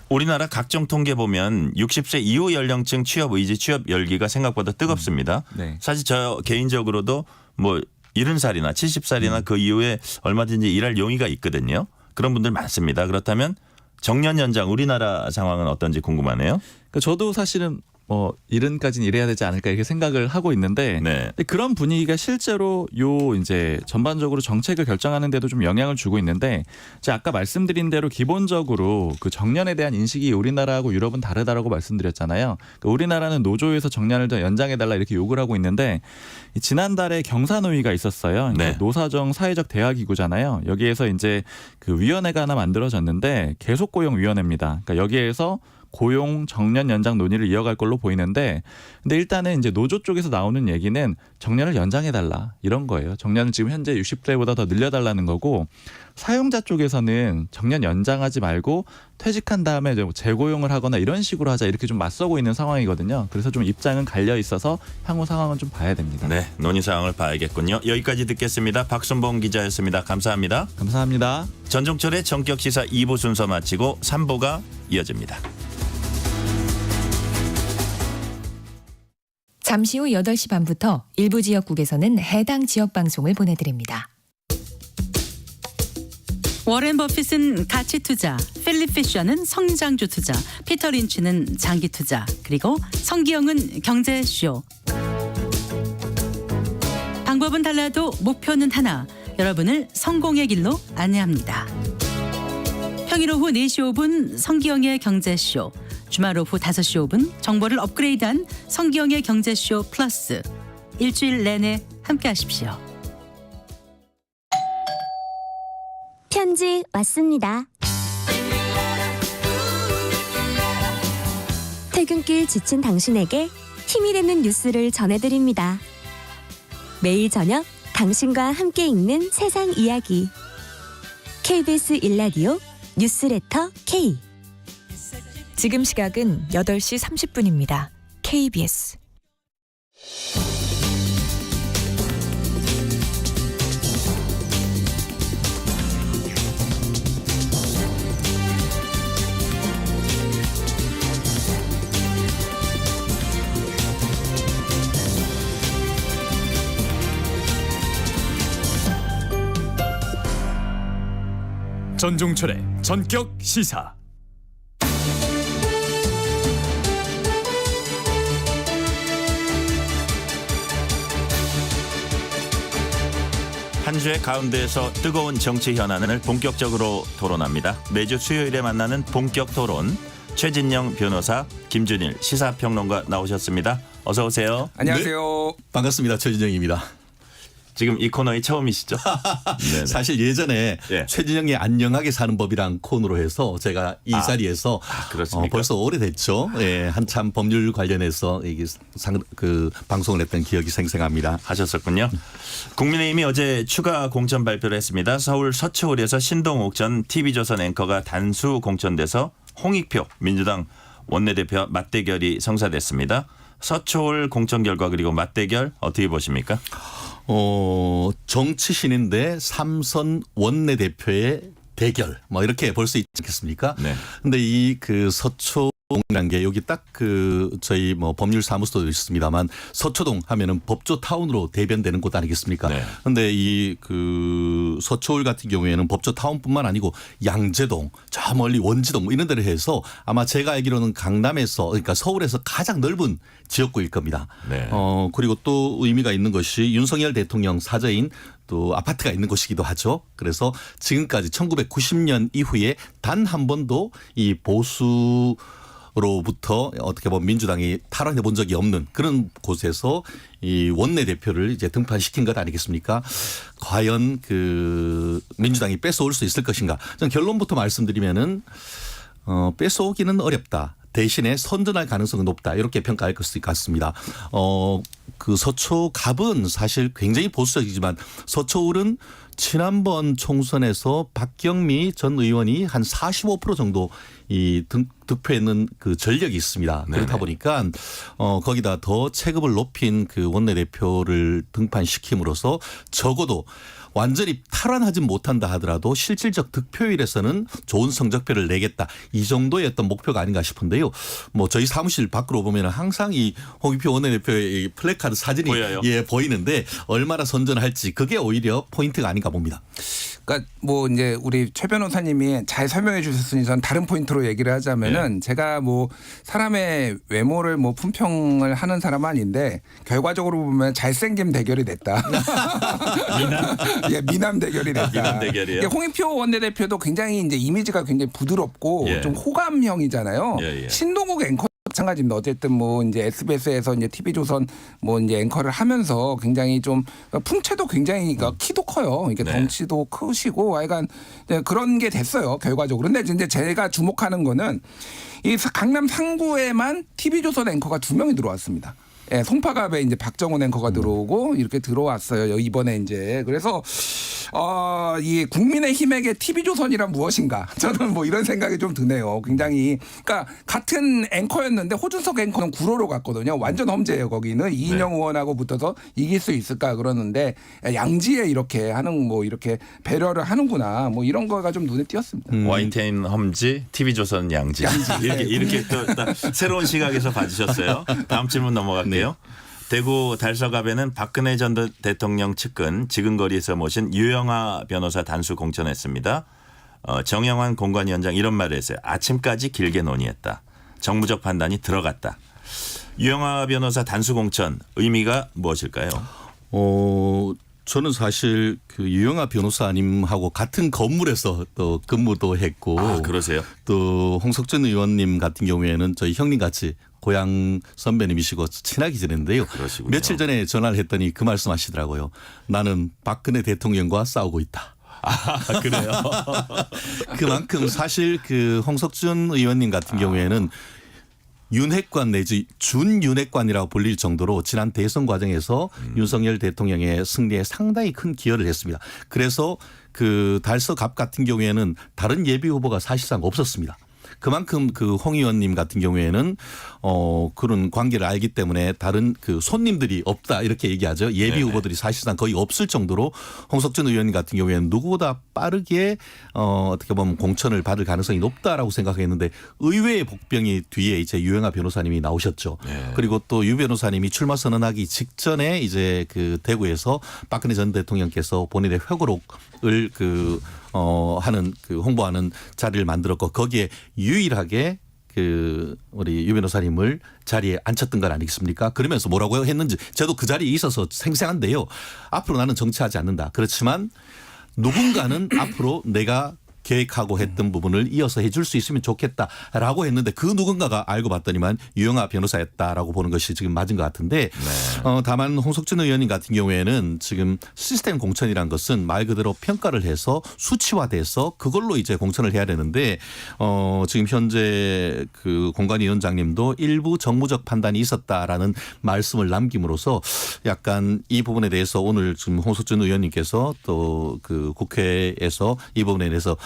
우리나라 각종 통계 보면 60세 이후 연령층 취업 의지, 취업 열기가 생각보다 뜨겁습니다. 네. 사실 저 개인적으로도 뭐 70살이나 70살이나 그 이후에 얼마든지 일할 용의가 있거든요. 그런 분들 많습니다. 그렇다면 정년 연장 우리나라 상황은 어떤지 궁금하네요. 그러니까 저도 사실은 뭐 70까지는 일해야 되지 않을까 이렇게 생각을 하고 있는데 네. 근데 그런 분위기가 실제로 요 이제 전반적으로 정책을 결정하는 데도 좀 영향을 주고 있는데 제가 아까 말씀드린 대로 기본적으로 그 정년에 대한 인식이 우리나라하고 유럽은 다르다라고 말씀드렸잖아요. 그러니까 우리나라는 노조에서 정년을 더 연장해달라 이렇게 요구를 하고 있는데 지난달에 경사노위가 있었어요. 그러니까 네. 노사정 사회적 대화기구잖아요. 여기에서 이제 그 위원회가 하나 만들어졌는데 계속고용위원회입니다. 그러니까 여기에서 고용 정년 연장 논의를 이어갈 걸로 보이는데, 근데 일단은 이제 노조 쪽에서 나오는 얘기는 정년을 연장해달라 이런 거예요. 정년을 지금 현재 60세보다 더 늘려달라는 거고, 사용자 쪽에서는 정년 연장하지 말고 퇴직한 다음에 재고용을 하거나 이런 식으로 하자, 이렇게 좀 맞서고 있는 상황이거든요. 그래서 좀 입장은 갈려 있어서 향후 상황은 좀 봐야 됩니다. 네, 논의 사항을 봐야겠군요. 여기까지 듣겠습니다. 박순봉 기자였습니다. 감사합니다. 감사합니다. 전종철의 전격시사 2부 순서 마치고 3부가 이어집니다. 잠시 후 8시 반부터 일부 지역국에서는 해당 지역 방송을 보내드립니다. 워렌 버핏은 가치 투자, 필립 피셔는 성장주 투자, 피터 린치는 장기 투자, 그리고 성기영은 경제쇼. 방법은 달라도 목표는 하나. 여러분을 성공의 길로 안내합니다. 평일 오후 4시 5분 성기영의 경제쇼. 주말 오후 5시 5분 정보를 업그레이드한 성기영의 경제쇼 플러스. 일주일 내내 함께 하십시오. 편지 왔습니다. 퇴근길 지친 당신에게 힘이 되는 뉴스를 전해드립니다. 매일 저녁 당신과 함께 읽는 세상 이야기. KBS 1라디오 뉴스레터 K. 지금 시각은 8시 30분입니다. KBS. 전종철의 전격 시사. 한 주의 가운데에서 뜨거운 정치 현안을 본격적으로 토론합니다. 매주 수요일에 만나는 본격 토론. 최진영 변호사, 김준일 시사평론가 나오셨습니다. 어서 오세요. 안녕하세요. 네, 반갑습니다. 최진영입니다. 지금 이 코너의 처음이시죠? 사실 예전에 최진영의 안녕하게 사는 법이란 코너로 해서 제가 이 자리에서 벌써 오래됐죠. 예, 한참 법률 관련해서 이게 방송을 했던 기억이 생생합니다. 하셨었군요. 국민의힘이 어제 추가 공천 발표를 했습니다. 서울 서초울에서 신동욱 전 TV조선 앵커가 단수 공천돼서 홍익표 민주당 원내대표와 맞대결이 성사됐습니다. 서초울 공천 결과 그리고 맞대결 어떻게 보십니까? 정치신인데 삼선 원내대표의 대결 뭐 이렇게 볼 수 있지 않겠습니까? 네. 근데 이 서초동이라는 게 여기 딱 저희 뭐 법률사무소도 있습니다만 서초동 하면은 법조타운으로 대변되는 곳 아니겠습니까? 네. 근데 이 서초울 같은 경우에는 법조타운뿐만 아니고 양재동, 저 멀리 원지동 뭐 이런 데를 해서 아마 제가 알기로는 강남에서 그러니까 서울에서 가장 넓은 지역구일 겁니다. 네. 그리고 또 의미가 있는 것이 윤석열 대통령 사저인 또 아파트가 있는 곳이기도 하죠. 그래서 지금까지 1990년 이후에 단 한 번도 이 보수로부터 어떻게 보면 민주당이 탈환해 본 적이 없는 그런 곳에서 이 원내대표를 이제 등판시킨 것 아니겠습니까? 과연 민주당이 뺏어올 수 있을 것인가? 저는 결론부터 말씀드리면은 뺏어오기는 어렵다. 대신에 선전할 가능성은 높다. 이렇게 평가할 것 같습니다. 서초갑은 사실 굉장히 보수적이지만 서초울은 지난번 총선에서 박경미 전 의원이 한 45% 정도 득표했는 전력이 있습니다. 네네. 그렇다 보니까 거기다 더 체급을 높인 원내대표를 등판시킴으로써 적어도 완전히 탈환하지 못한다 하더라도 실질적 득표율에서는 좋은 성적표를 내겠다. 이 정도의 어떤 목표가 아닌가 싶은데요. 뭐 저희 사무실 밖으로 보면 항상 이 홍익표 원내대표의 플래카드 사진이 보이는데 얼마나 선전할지 그게 오히려 포인트가 아닌가 봅니다. 그러니까 뭐 이제 우리 최 변호사님이 잘 설명해 주셨으니 전 다른 포인트로 얘기를 하자면은 제가 뭐 사람의 외모를 뭐 품평을 하는 사람은 아닌데 결과적으로 보면 잘생김 대결이 됐다. 미남 대결이 됐다. 미남 대결이요. 홍익표 원내대표도 굉장히 이제 이미지가 굉장히 부드럽고 좀 호감형이잖아요. 신동욱 앵커 마찬가지입니다. 어쨌든 뭐 이제 SBS에서 이제 TV조선 뭐 이제 앵커를 하면서 굉장히 좀 풍채도 굉장히 그러니까 키도 커요. 이게 네. 덩치도 크시고 약간 그런 게 됐어요. 결과적으로. 근데 이제 제가 주목하는 거는 이 강남 상구에만 TV조선 앵커가 2명이 들어왔습니다. 예, 송파갑에 이제 박정훈 앵커가 들어오고 이렇게 들어왔어요. 이번에 이제 그래서 이 국민의힘에게 TV조선이란 무엇인가? 저는 뭐 이런 생각이 좀 드네요. 굉장히 그러니까 같은 앵커였는데 호준석 앵커는 구로로 갔거든요. 완전 험지예요. 거기는 이인영 의원하고 붙어서 이길 수 있을까 그러는데 양지에 이렇게 하는 뭐 이렇게 배려를 하는구나. 뭐 이런 거가 좀 눈에 띄었습니다. YTN 험지, TV조선 양지. 이렇게 또 새로운 시각에서 봐주셨어요. 다음 질문 넘어갈게요. 대구 달서갑에는 박근혜 전 대통령 측근 지근거리에서 모신 유영아 변호사 단수 공천했습니다. 정영환 공관위원장 이런 말을 했어요. 아침까지 길게 논의했다. 정무적 판단이 들어갔다. 유영아 변호사 단수 공천 의미가 무엇일까요? 저는 사실 그 유영아 변호사님하고 같은 건물에서 또 근무도 했고, 그러세요? 또 홍석천 의원님 같은 경우에는 저희 형님 같이 고향 선배님이시고 친하게 지냈는데요. 그러시군요. 며칠 전에 전화를 했더니 그 말씀하시더라고요. 나는 박근혜 대통령과 싸우고 있다. 그래요? 그만큼 사실 그 홍석천 의원님 같은 경우에는 윤핵관 내지 준윤핵관이라고 불릴 정도로 지난 대선 과정에서 윤석열 대통령의 승리에 상당히 큰 기여를 했습니다. 그래서 그 달서갑 같은 경우에는 다른 예비 후보가 사실상 없었습니다. 그만큼 그 홍 의원님 같은 경우에는 그런 관계를 알기 때문에 다른 그 손님들이 없다 이렇게 얘기하죠. 예비 후보들이 사실상 거의 없을 정도로 홍석천 의원 같은 경우에는 누구보다 빠르게 어떻게 보면 공천을 받을 가능성이 높다라고 생각했는데 의외의 복병이 뒤에 이제 유영아 변호사님이 나오셨죠. 그리고 또 유 변호사님이 출마 선언하기 직전에 이제 그 대구에서 박근혜 전 대통령께서 본인의 회고록을 하는 그 홍보하는 자리를 만들었고 거기에 유일하게 그 우리 유 변호사님을 자리에 앉혔던 건 아니겠습니까? 그러면서 뭐라고 했는지 저도 그 자리에 있어서 생생한데요. 앞으로 나는 정치하지 않는다. 그렇지만 누군가는 앞으로 내가 계획하고 했던 부분을 이어서 해줄 수 있으면 좋겠다라고 했는데 그 누군가가 알고 봤더니만 유영아 변호사였다라고 보는 것이 지금 맞은 것 같은데 다만 홍석천 의원님 같은 경우에는 지금 시스템 공천이란 것은 말 그대로 평가를 해서 수치화돼서 그걸로 이제 공천을 해야 되는데 지금 현재 그 공관위원장님도 일부 정무적 판단이 있었다라는 말씀을 남김으로써 약간 이 부분에 대해서 오늘 지금 홍석천 의원님께서 또 그 국회에서 이 부분에 대해서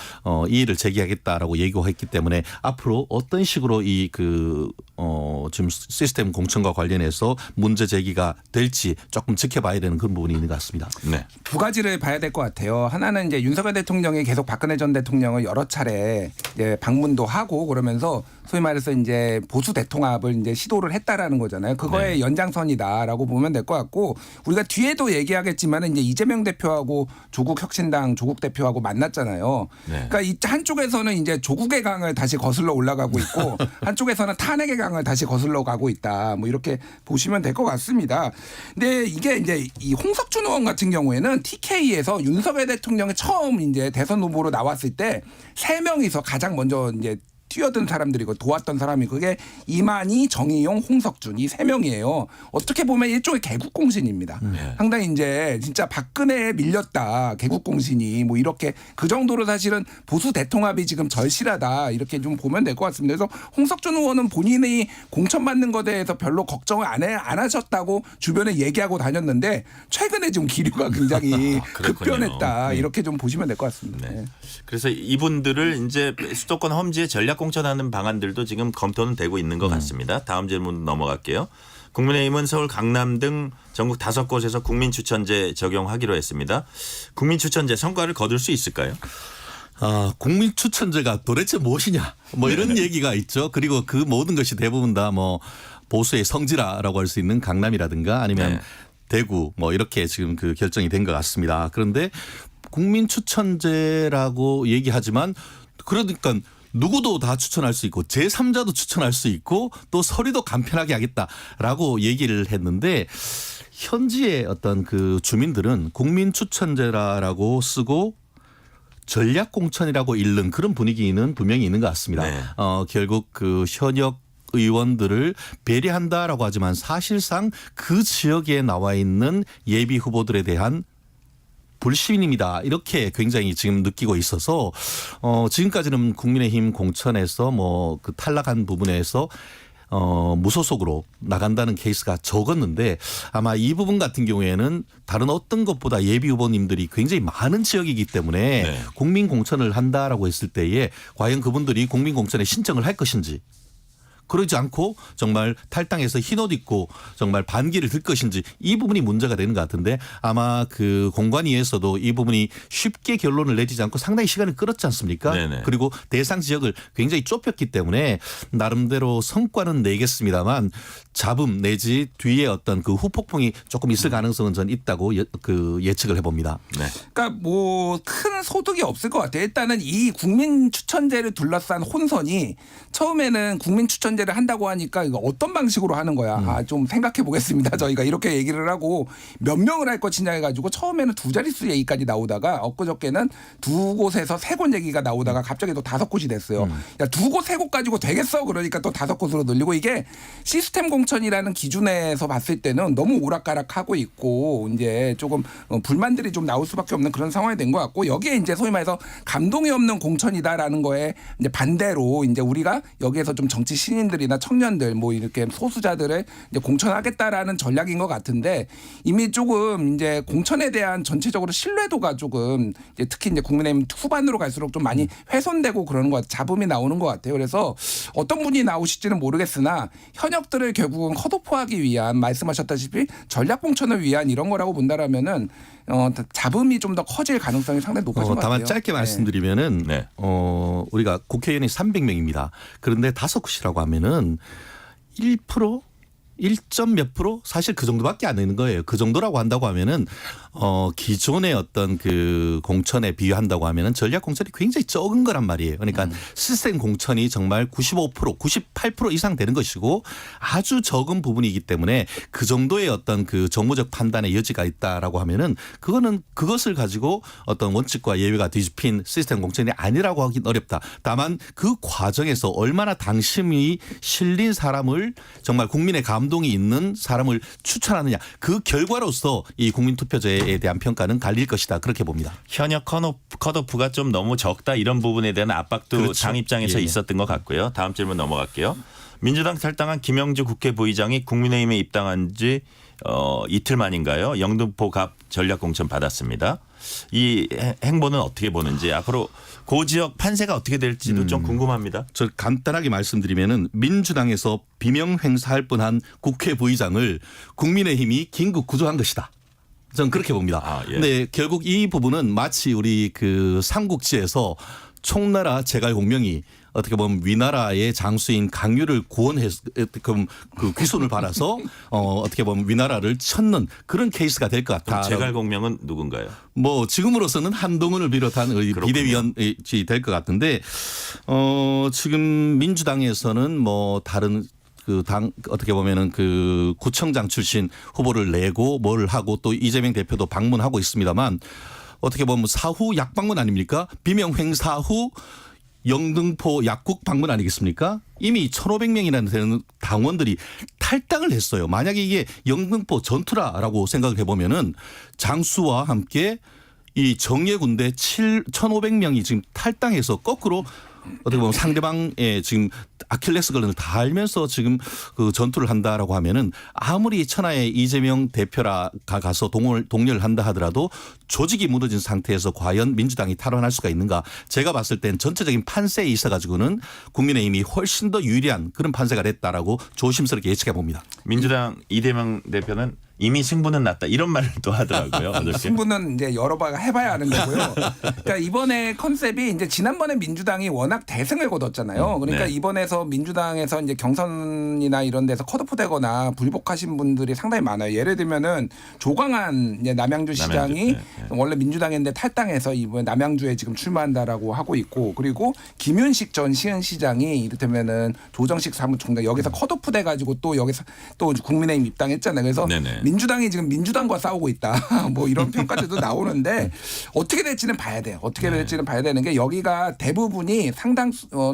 이의를 제기하겠다라고 예고했기 때문에 앞으로 어떤 식으로 지금 시스템 공천과 관련해서 문제 제기가 될지 조금 지켜봐야 되는 그런 부분이 있는 것 같습니다. 네. 두 가지를 봐야 될 것 같아요. 하나는 이제 윤석열 대통령이 계속 박근혜 전 대통령을 여러 차례 이제 방문도 하고 그러면서 소위 말해서 이제 보수 대통합을 이제 시도를 했다라는 거잖아요. 그거의 연장선이다라고 보면 될 것 같고 우리가 뒤에도 얘기하겠지만 이제 이재명 대표하고 조국 혁신당 조국 대표하고 만났잖아요. 그러니까 이 한쪽에서는 이제 조국의 강을 다시 거슬러 올라가고 있고 한쪽에서는 탄핵의 강을 다시 거슬러 가고 있다. 뭐 이렇게 보시면 될 것 같습니다. 근데 이게 이제 이 홍석준 의원 같은 경우에는 TK에서 윤석열 대통령이 처음 이제 대선 후보로 나왔을 때 3명이서 가장 먼저 이제 뛰어든 사람들이고 도왔던 사람이 그게 이만희, 정의용, 홍석준 이 3명이에요. 어떻게 보면 일종의 개국공신입니다. 상당히 이제 진짜 박근혜에 밀렸다. 개국공신이 뭐 이렇게 그 정도로 사실은 보수 대통합이 지금 절실하다. 이렇게 좀 보면 될 것 같습니다. 그래서 홍석준 의원은 본인이 공천받는 것에 대해서 별로 걱정을 안 하셨다고 주변에 얘기하고 다녔는데 최근에 좀 기류가 굉장히 급변했다. 이렇게 좀 보시면 될 것 같습니다. 네. 그래서 이분들을 이제 수도권 험지에 전략 공천하는 방안들도 지금 검토는 되고 있는 것 같습니다. 다음 질문 넘어갈게요. 국민의힘은 서울, 강남 등 전국 5곳에서 국민추천제 적용하기로 했습니다. 국민추천제 성과를 거둘 수 있을까요? 국민추천제가 도대체 무엇이냐 뭐 이런 얘기가 있죠. 그리고 그 모든 것이 대부분 다 뭐 보수의 성지라라고 할 수 있는 강남이라든가 아니면 대구 뭐 이렇게 지금 그 결정이 된 것 같습니다. 그런데 국민추천제라고 얘기하지만 그러니까 누구도 다 추천할 수 있고 제3자도 추천할 수 있고 또 서류도 간편하게 하겠다라고 얘기를 했는데 현지의 어떤 그 주민들은 국민추천제라고 쓰고 전략공천이라고 읽는 그런 분위기는 분명히 있는 것 같습니다. 결국 그 현역 의원들을 배려한다라고 하지만 사실상 그 지역에 나와 있는 예비 후보들에 대한 불신입니다. 이렇게 굉장히 지금 느끼고 있어서 지금까지는 국민의힘 공천에서 뭐 그 탈락한 부분에서 무소속으로 나간다는 케이스가 적었는데 아마 이 부분 같은 경우에는 다른 어떤 것보다 예비 후보님들이 굉장히 많은 지역이기 때문에 네. 국민 공천을 한다라고 했을 때에 과연 그분들이 국민 공천에 신청을 할 것인지 그러지 않고 정말 탈당해서 흰옷 입고 정말 반기를 들 것인지 이 부분이 문제가 되는 것 같은데 아마 그 공관위에서도 이 부분이 쉽게 결론을 내리지 않고 상당히 시간을 끌었지 않습니까? 네네. 그리고 대상 지역을 굉장히 좁혔기 때문에 나름대로 성과는 내겠습니다만 잡음 내지 뒤에 어떤 그 후폭풍이 조금 있을 가능성은 전 있다고 예측을 해봅니다. 네. 그러니까 뭐 큰 소득이 없을 것 같아요. 일단은 이 국민 추천제를 둘러싼 혼선이 처음에는 국민 추천제를 한다고 하니까 이거 어떤 방식으로 하는 거야. 좀 생각해 보겠습니다. 저희가 이렇게 얘기를 하고 몇 명을 할 것이냐 해가지고 처음에는 2자릿수 얘기까지 나오다가 엊그저께는 2곳에서 3곳 얘기가 나오다가 갑자기 또 5곳이 됐어요. 야, 2곳 3곳 가지고 되겠어? 그러니까 또 5곳으로 늘리고 이게 시스템 공천이라는 기준에서 봤을 때는 너무 오락가락하고 있고 이제 조금 불만들이 좀 나올 수밖에 없는 그런 상황이 된 것 같고 여기에 이제 소위 말해서 감동이 없는 공천이다라는 거에 이제 반대로 이제 우리가 여기에서 좀 정치 신인들이나 청년들 뭐 이렇게 소수자들을 이제 공천하겠다라는 전략인 것 같은데 이미 조금 이제 공천에 대한 전체적으로 신뢰도가 조금 이제 특히 이제 국민의힘 후반으로 갈수록 좀 많이 훼손되고 그러는 것 같아요. 잡음이 나오는 것 같아요. 그래서 어떤 분이 나오실지는 모르겠으나 현역들을 결국은 컷오프하기 위한 말씀하셨다시피 전략 공천을 위한 이런 거라고 본다라면은 잡음이 좀 더 커질 가능성이 상당히 높아진 것 같아요. 다만 짧게 말씀드리면은 우리가 국회의원이 300명입니다. 그런데 5곳이라고 하면은 1%? 1점 몇 프로 사실 그 정도밖에 안 되는 거예요. 그 정도라고 한다고 하면은 기존의 어떤 그 공천에 비유한다고 하면은 전략 공천이 굉장히 적은 거란 말이에요. 그러니까 시스템 공천이 정말 95%, 98% 이상 되는 것이고 아주 적은 부분이기 때문에 그 정도의 어떤 그 정무적 판단의 여지가 있다라고 하면은 그거는 그것을 가지고 어떤 원칙과 예외가 뒤집힌 시스템 공천이 아니라고 하긴 어렵다. 다만 그 과정에서 얼마나 당심이 실린 사람을 정말 국민의 감동이 있는 사람을 추천하느냐 그 결과로서 이 국민투표제에 대한 평가는 갈릴 것이다 그렇게 봅니다. 현역 컷오프가 좀 너무 적다 이런 부분에 대한 압박도 그렇죠. 당 입장에서 예. 있었던 것 같고요. 다음 질문 넘어갈게요. 민주당 탈당한 김영주 국회 부의장이 국민의힘에 입당한 지 이틀 만인가요? 영등포 갑 전략공천 받았습니다. 이 행보는 어떻게 보는지 앞으로 그 지역 판세가 어떻게 될지도 좀 궁금합니다. 저 간단하게 말씀드리면은 민주당에서 비명 행사할 뻔한 국회 부의장을 국민의힘이 긴급 구조한 것이다. 저는 그렇게 봅니다. 근데 결국 이 부분은 마치 우리 그 삼국지에서 총나라 제갈공명이 어떻게 보면 위나라의 장수인 강유를 구원해서 그 귀손을 받아서 어떻게 보면 위나라를 쳤는 그런 케이스가 될 것 같다. 제갈공명은 누군가요? 뭐 지금으로서는 한동훈을 비롯한 비대위원이 될 것 같은데 지금 민주당에서는 뭐 다른 그 당 어떻게 보면은 그 구청장 출신 후보를 내고 뭘 하고 또 이재명 대표도 방문하고 있습니다만 어떻게 보면 사후 약방문 아닙니까? 비명 행사 후 영등포 약국 방문 아니겠습니까? 이미 1,500명이나 되는 당원들이 탈당을 했어요. 만약에 이게 영등포 전투라라고 생각을 해보면은 장수와 함께 이 정예군대 1,500명이 지금 탈당해서 거꾸로 어떻게 보면 상대방의 지금 아킬레스건을 다 알면서 지금 그 전투를 한다라고 하면은 아무리 천하의 이재명 대표가 가서 동료를 한다 하더라도 조직이 무너진 상태에서 과연 민주당이 탈환할 수가 있는가? 제가 봤을 땐 전체적인 판세에 있어가지고는 국민의힘이 훨씬 더 유리한 그런 판세가 됐다라고 조심스럽게 예측해 봅니다. 민주당 이재명 대표는 이미 승부는 났다 이런 말을 또 하더라고요. 어저께. 승부는 이제 여러 번 해봐야 하는 거고요. 그러니까 이번에 컨셉이 이제 지난번에 민주당이 워낙 대승을 거뒀잖아요. 그러니까 네. 이번에서 민주당에서 이제 경선이나 이런 데서 컷오프되거나 불복하신 분들이 상당히 많아요. 예를 들면은 조광한 이제 남양주 시장이 원래 민주당인데 탈당해서 이번에 남양주에 지금 출마한다라고 하고 있고 그리고 김윤식 전 시흥시장이 이를테면은 조정식 사무총장 여기서 컷오프돼 가지고 또 여기서 또 국민의힘 입당했잖아요. 그래서 네네. 민주당이 지금 민주당과 싸우고 있다. 뭐 이런 평가들도 나오는데 어떻게 될지는 봐야 돼요. 어떻게 될지는 봐야 되는 게 여기가 대부분이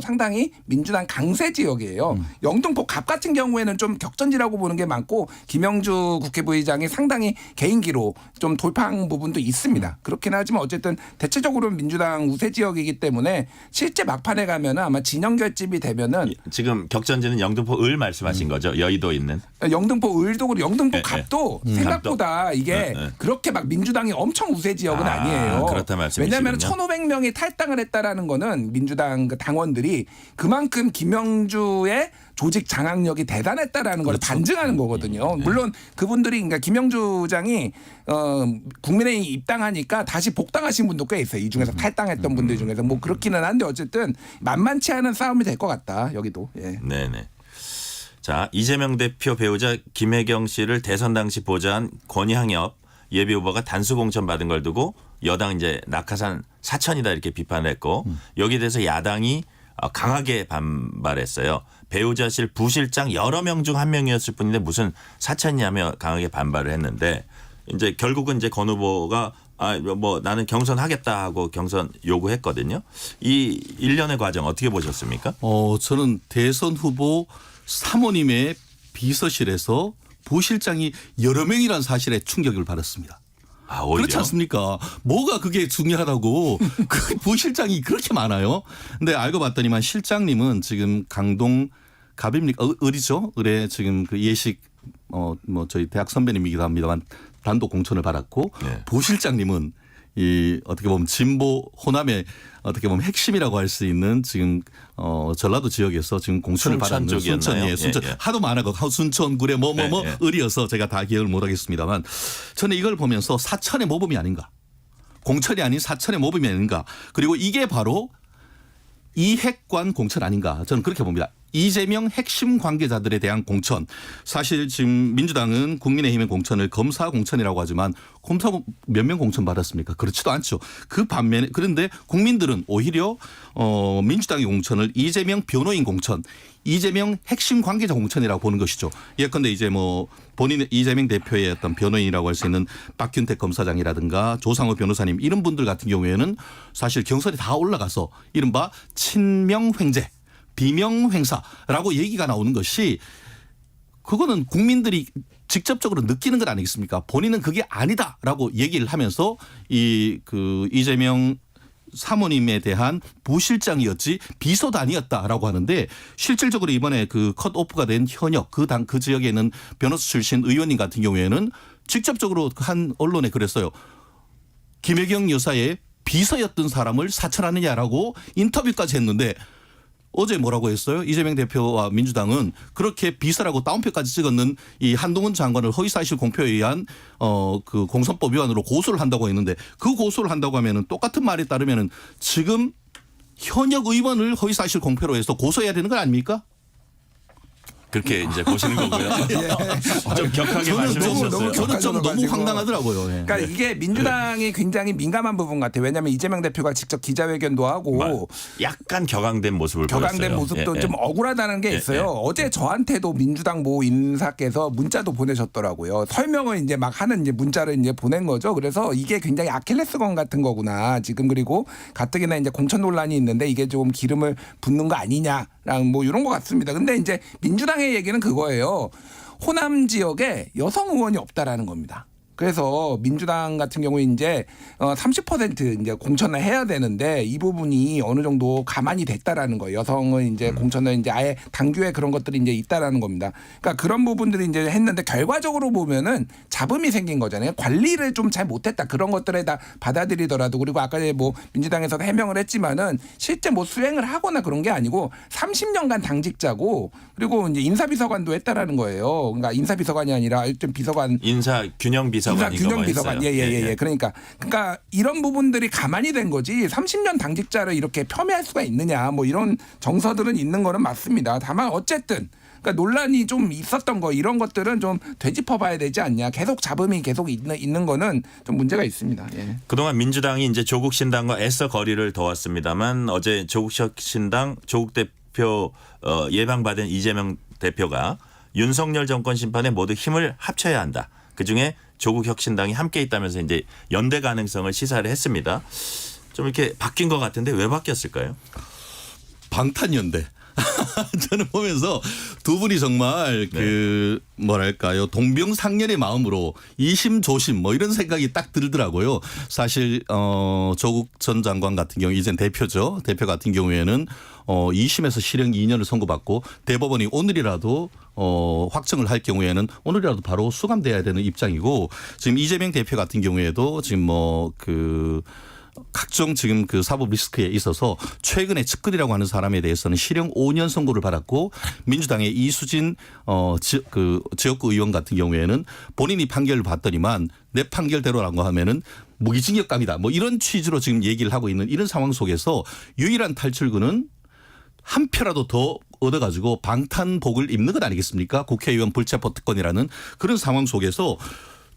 상당히 민주당 강세 지역이에요. 영등포 갑 같은 경우에는 좀 격전지라고 보는 게 많고 김영주 국회부의장이 상당히 개인기로 좀 돌파한 부분도 있습니다. 그렇긴 하지만 어쨌든 대체적으로는 민주당 우세 지역이기 때문에 실제 막판에 가면은 아마 진영 결집이 되면은 지금 격전지는 영등포 을 말씀하신 거죠? 여의도 있는. 영등포 을도 그리고 영등포 갑도 생각보다 이게 그렇게 막 민주당이 엄청 우세 지역은 아니에요. 그렇다 말씀이시군요. 왜냐하면 1,500명이 탈당을 했다라는 거는 민주당 그 당원들이 그만큼 김영주의 조직 장악력이 대단했다라는 걸 반증하는 거거든요. 물론 그분들이 그러니까 김영주장이 국민의힘 입당하니까 다시 복당하신 분도 꽤 있어요. 이 중에서 탈당했던 분들 중에서 뭐 그렇기는 한데 어쨌든 만만치 않은 싸움이 될 것 같다. 여기도. 예. 네네. 자, 이재명 대표 배우자 김혜경 씨를 대선 당시 보좌한 권향엽 예비후보가 단수 공천 받은 걸 두고 여당 이제 낙하산 사천이다 이렇게 비판을 했고 여기에 대해서 야당이 강하게 반발했어요. 배우자실 부실장 여러 명 중 한 명이었을 뿐인데 무슨 사천이냐며 강하게 반발을 했는데 이제 결국은 이제 권 후보가 뭐 나는 경선하겠다 하고 경선 요구했거든요. 이 일련의 과정 어떻게 보셨습니까? 저는 대선 후보 사모님의 비서실에서 부실장이 여러 명이라는 사실에 충격을 받았습니다. 오히려? 그렇지 않습니까? 뭐가 그게 중요하다고 그 부실장이 그렇게 많아요. 근데 알고 봤더니만 실장님은 지금 강동 갑입니까? 을이죠. 을에 지금 그 예식 뭐 저희 대학 선배님이기도 합니다만 단독 공천을 받았고 부실장님은 이 어떻게 보면 진보 호남의 어떻게 보면 핵심이라고 할 수 있는 지금 전라도 지역에서 지금 공천을 받았는 순천이에요. 순천 하도 많아가 순천 구례 을이어서 제가 다 기억을 못하겠습니다만 저는 이걸 보면서 사천의 모범이 아닌가, 공천이 아닌 사천의 모범이 아닌가, 그리고 이게 바로 이핵관 공천 아닌가 저는 그렇게 봅니다. 이재명 핵심 관계자들에 대한 공천. 사실 지금 민주당은 국민의힘의 공천을 검사 공천이라고 하지만 검사 몇 명 공천 받았습니까? 그렇지도 않죠. 그 반면에 그런데 국민들은 오히려 민주당의 공천을 이재명 변호인 공천, 이재명 핵심 관계자 공천이라고 보는 것이죠. 예컨대 이제 뭐 본인 이재명 대표의 어떤 변호인이라고 할 수 있는 박균택 검사장이라든가 조상호 변호사님 이런 분들 같은 경우에는 사실 경선이 다 올라가서 이른바 친명횡재 비명횡사라고 얘기가 나오는 것이 그거는 국민들이 직접적으로 느끼는 것 아니겠습니까? 본인은 그게 아니다라고 얘기를 하면서 이재명 사모님에 대한 부실장이었지 비서도 아니었다라고 하는데 실질적으로 이번에 그 컷오프가 된 현역 그 지역에 있는 변호사 출신 의원님 같은 경우에는 직접적으로 한 언론에 그랬어요. 김혜경 여사의 비서였던 사람을 사찰하느냐라고 인터뷰까지 했는데 어제 뭐라고 했어요? 이재명 대표와 민주당은 그렇게 비서라고 다운표까지 찍었는 이 한동훈 장관을 허위사실 공표에 의한 그 공선법 위반으로 고소를 한다고 했는데 그 고소를 한다고 하면은 똑같은 말에 따르면은 지금 현역 의원을 허위사실 공표로 해서 고소해야 되는 건 아닙니까? 그렇게 이제 보시는 거고요. 좀 격하게 말씀해 주셨어요. 저는 좀 너무 황당하더라고요. 그러니까 이게 민주당이 굉장히 민감한 부분 같아요. 왜냐하면 이재명 대표가 직접 기자회견도 하고 약간 격앙된 모습을 격앙된 보였어요. 모습도 좀 억울하다는 게 있어요. 어제 저한테도 민주당 모 인사께서 문자도 보내셨더라고요. 설명을 이제 막 하는 이제 문자를 이제 보낸 거죠. 그래서 이게 굉장히 아킬레스건 같은 거구나. 지금 그리고 가뜩이나 이제 공천 논란이 있는데 이게 좀 기름을 붓는 거 아니냐랑 뭐 이런 것 같습니다. 근데 이제 민주당의 얘기는 그거예요. 호남 지역에 여성 의원이 없다라는 겁니다. 그래서 민주당 같은 경우에 이제 30% 이제 공천을 해야 되는데 이 부분이 어느 정도 가만히 됐다라는 거예요. 여성은 이제 공천을 이제 아예 당규에 그런 것들이 이제 있다라는 겁니다. 그러니까 그런 부분들이 이제 했는데 결과적으로 보면은 잡음이 생긴 거잖아요. 관리를 좀 잘 못했다 그런 것들에 다 받아들이더라도 그리고 아까 뭐 민주당에서도 해명을 했지만은 실제 뭐 수행을 하거나 그런 게 아니고 30년간 당직자고 그리고 이제 인사비서관도 했다라는 거예요. 그러니까 인사비서관이 아니라 일단 비서관 인사균형 비서관. 균형 비서관. 예. 그러니까 이런 부분들이 가만히 된 거지 30년 당직자를 이렇게 폄훼할 수가 있느냐 뭐 이런 정서들은 있는 거는 맞습니다. 다만 어쨌든 그러니까 논란이 좀 있었던 거 이런 것들은 좀 되짚어봐야 되지 않냐. 계속 잡음이 계속 있는 거는 좀 문제가 있습니다. 예. 그동안 민주당이 이제 조국 신당과 애써 거리를 둬왔습니다만 어제 조국 신당 조국 대표 예방받은 이재명 대표가 윤석열 정권 심판에 모두 힘을 합쳐야 한다. 그중에 조국 혁신당이 함께 있다면서 이제 연대 가능성을 시사를 했습니다. 좀 이렇게 바뀐 것 같은데 왜 바뀌었을까요? 방탄연대. 저는 보면서 두 분이 정말 그 뭐랄까요 동병상련의 마음으로 이심조심 뭐 이런 생각이 딱 들더라고요. 사실 조국 전 장관 같은 경우 이젠 대표죠. 대표 같은 경우에는 2심에서 실형 2년을 선고받고 대법원이 오늘이라도 확정을 할 경우에는 오늘이라도 바로 수감돼야 되는 입장이고 지금 이재명 대표 같은 경우에도 지금 뭐 각종 지금 그 사법 리스크에 있어서 최근에 측근이라고 하는 사람에 대해서는 실형 5년 선고를 받았고 민주당의 이수진 지역구 의원 같은 경우에는 본인이 판결을 받더니만 내 판결대로라고 하면은 무기징역감이다. 뭐 이런 취지로 지금 얘기를 하고 있는 이런 상황 속에서 유일한 탈출구는 한 표라도 더 얻어가지고 방탄복을 입는 것 아니겠습니까? 국회의원 불체포 특권이라는 그런 상황 속에서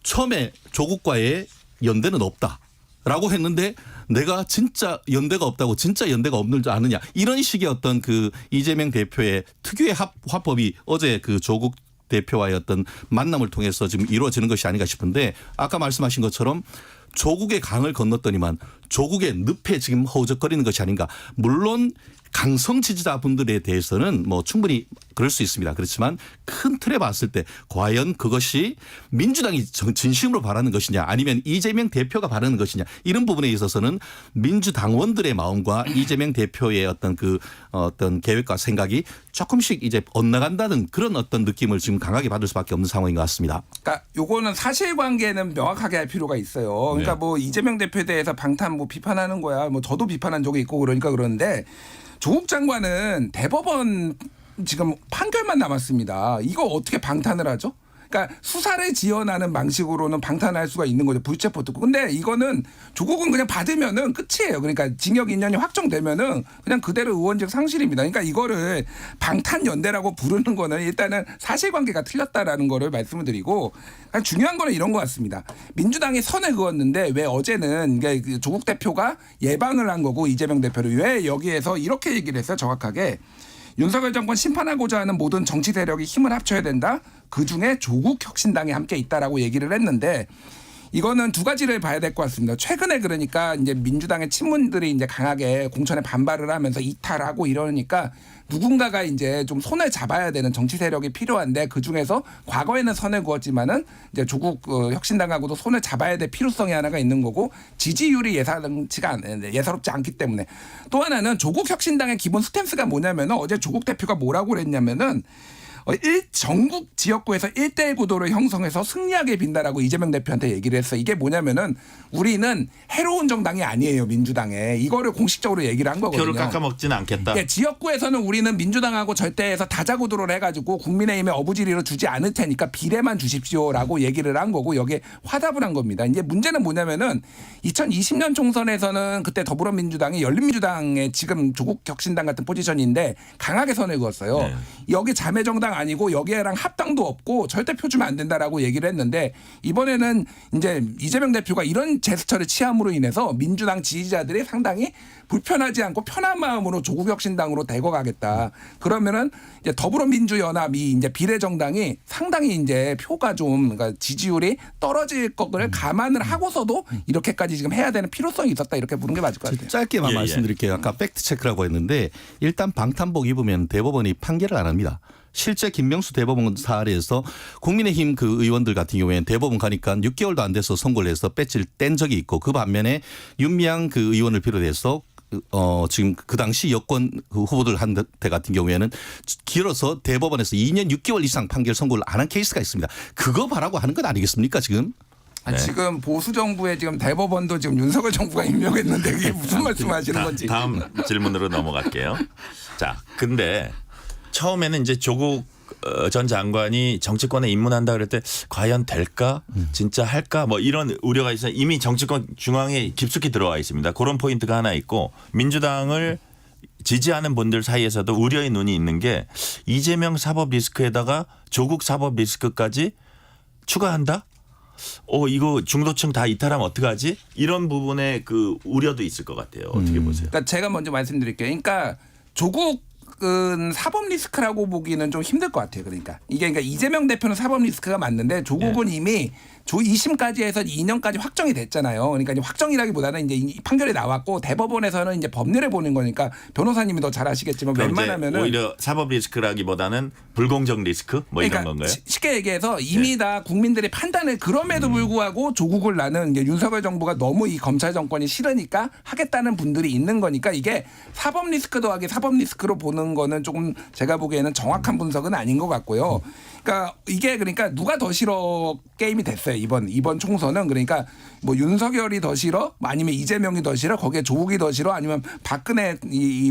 처음에 조국과의 연대는 없다. 라고 했는데 내가 진짜 연대가 없다고 진짜 연대가 없는 줄 아느냐 이런 식의 어떤 그 이재명 대표의 특유의 화법이 어제 그 조국 대표와의 어떤 만남을 통해서 지금 이루어지는 것이 아닌가 싶은데 아까 말씀하신 것처럼 조국의 강을 건넜더니만 조국의 늪에 지금 허우적거리는 것이 아닌가. 물론 강성 지지자분들에 대해서는 뭐 충분히 그럴 수 있습니다. 그렇지만 큰 틀에 봤을 때 과연 그것이 민주당이 진심으로 바라는 것이냐 아니면 이재명 대표가 바라는 것이냐 이런 부분에 있어서는 민주당원들의 마음과 이재명 대표의 어떤 계획과 생각이 조금씩 이제 엇나간다는 그런 어떤 느낌을 지금 강하게 받을 수밖에 없는 상황인 것 같습니다. 그러니까 요거는 사실관계는 명확하게 할 필요가 있어요. 그러니까 뭐 이재명 대표에 대해서 방탄 뭐 비판하는 거야. 뭐 저도 비판한 적이 있고 그러니까 그러는데 조국 장관은 대법원 지금 판결만 남았습니다. 이거 어떻게 방탄을 하죠? 그러니까 수사를 지원하는 방식으로는 방탄할 수가 있는 거죠. 불체포 특권. 근데 이거는 조국은 그냥 받으면은 끝이에요. 그러니까 징역 2년이 확정되면은 그냥 그대로 의원직 상실입니다. 그러니까 이거를 방탄연대라고 부르는 거는 일단은 사실관계가 틀렸다라는 거를 말씀을 드리고 중요한 거는 이런 것 같습니다. 민주당이 선을 그었는데 왜 어제는 조국 대표가 예방을 한 거고 이재명 대표를 왜 여기에서 이렇게 얘기를 했어요. 정확하게. 윤석열 정권 심판하고자 하는 모든 정치 세력이 힘을 합쳐야 된다. 그중에 조국 혁신당이 함께 있다라고 얘기를 했는데 이거는 두 가지를 봐야 될 것 같습니다. 최근에 그러니까 이제 민주당의 친문들이 이제 강하게 공천에 반발을 하면서 이탈하고 이러니까 누군가가 이제 좀 손을 잡아야 되는 정치 세력이 필요한데 그 중에서 과거에는 선을 그었지만은 이제 조국 혁신당하고도 손을 잡아야 될 필요성이 하나가 있는 거고 지지율이 예사롭지 않기 때문에 또 하나는 조국 혁신당의 기본 스탠스가 뭐냐면은 어제 조국 대표가 뭐라고 그랬냐면은 전국 지역구에서 1대1 구도를 형성해서 승리하게 빈다라고 이재명 대표한테 얘기를 했어. 이게 뭐냐면은 우리는 해로운 정당이 아니에요. 민주당에. 이거를 공식적으로 얘기를 한 거거든요. 표를 깎아먹지는 않겠다. 네, 지역구에서는 우리는 민주당하고 절대해서 다자구도를 해가지고 국민의힘에 어부지리로 주지 않을 테니까 비례만 주십시오라고 얘기를 한 거고 여기에 화답을 한 겁니다. 이제 문제는 뭐냐면은 2020년 총선에서는 그때 더불어민주당이 열린민주당의 지금 조국 혁신당 같은 포지션인데 강하게 선을 그었어요. 네. 여기 자매정당 아니고 여기에랑 합당도 없고 절대 표 주면 안 된다라고 얘기를 했는데 이번에는 이제 이재명 대표가 이런 제스처를 취함으로 인해서 민주당 지지자들이 상당히 불편하지 않고 편한 마음으로 조국 혁신당으로 대거 가겠다. 그러면은 이제 더불어민주연합이 이제 비례정당이 상당히 이제 표가 좀 그러니까 지지율이 떨어질 것을 감안을 하고서도 이렇게까지 지금 해야 되는 필요성이 있었다 이렇게 보는 게 맞을 것 같아요. 짧게만 말씀드릴게요. 아까 팩트 체크라고 했는데 일단 방탄복 입으면 대법원이 판결을 안 합니다. 실제 김명수 대법원 사례에서 국민의힘 그 의원들 같은 경우에는 대법원 가니까 6개월도 안 돼서 선고를 해서 배지를 뗀 적이 있고 그 반면에 윤미향 그 의원을 비롯해서 지금 그 당시 여권 후보들 한테 같은 경우에는 길어서 대법원에서 2년 6개월 이상 판결 선고를 안 한 케이스가 있습니다. 그거 바라고 하는 건 아니겠습니까 지금? 네. 지금 보수 정부의 지금 대법원도 지금 윤석열 정부가 임명했는데 그게 무슨 말씀하시는 건지. 다음 질문으로 넘어갈게요. 자, 근데 처음에는 이제 조국 전 장관이 정치권에 입문한다 그럴 때 과연 될까? 진짜 할까? 뭐 이런 우려가 있어요. 이미 정치권 중앙에 깊숙이 들어와 있습니다. 그런 포인트가 하나 있고 민주당을 지지하는 분들 사이에서도 우려의 눈이 있는 게 이재명 사법 리스크에다가 조국 사법 리스크까지 추가한다? 이거 중도층 다 이탈하면 어떡하지? 이런 부분에 그 우려도 있을 것 같아요. 어떻게 보세요? 그러니까 제가 먼저 말씀드릴게요. 그러니까 조국 조국은 사법 리스크라고 보기는 좀 힘들 것 같아요. 그러니까 이재명 대표는 사법 리스크가 맞는데 조국은 이미 2심까지 해서 2년까지 확정이 됐잖아요. 그러니까 이제 확정이라기보다는 이제 이 판결이 나왔고 대법원에서는 이제 법률을 보는 거니까 변호사님이 더 잘 아시겠지만 웬만하면은 오히려 사법 리스크라기보다는 불공정 리스크 뭐 이런 건가요? 쉽게 얘기해서 이미 다 국민들의 판단을 그럼에도 불구하고 조국을 나는 이제 윤석열 정부가 너무 이 검찰 정권이 싫으니까 하겠다는 분들이 있는 거니까 이게 사법 리스크 더하기 사법 리스크로 보는 거는 조금 제가 보기에는 정확한 분석은 아닌 것 같고요. 그러니까 이게 그러니까 누가 더 싫어 게임이 됐어요. 이번 총선은 그러니까 뭐 윤석열이 더 싫어, 아니면 이재명이 더 싫어, 거기에 조국이 더 싫어, 아니면 박근혜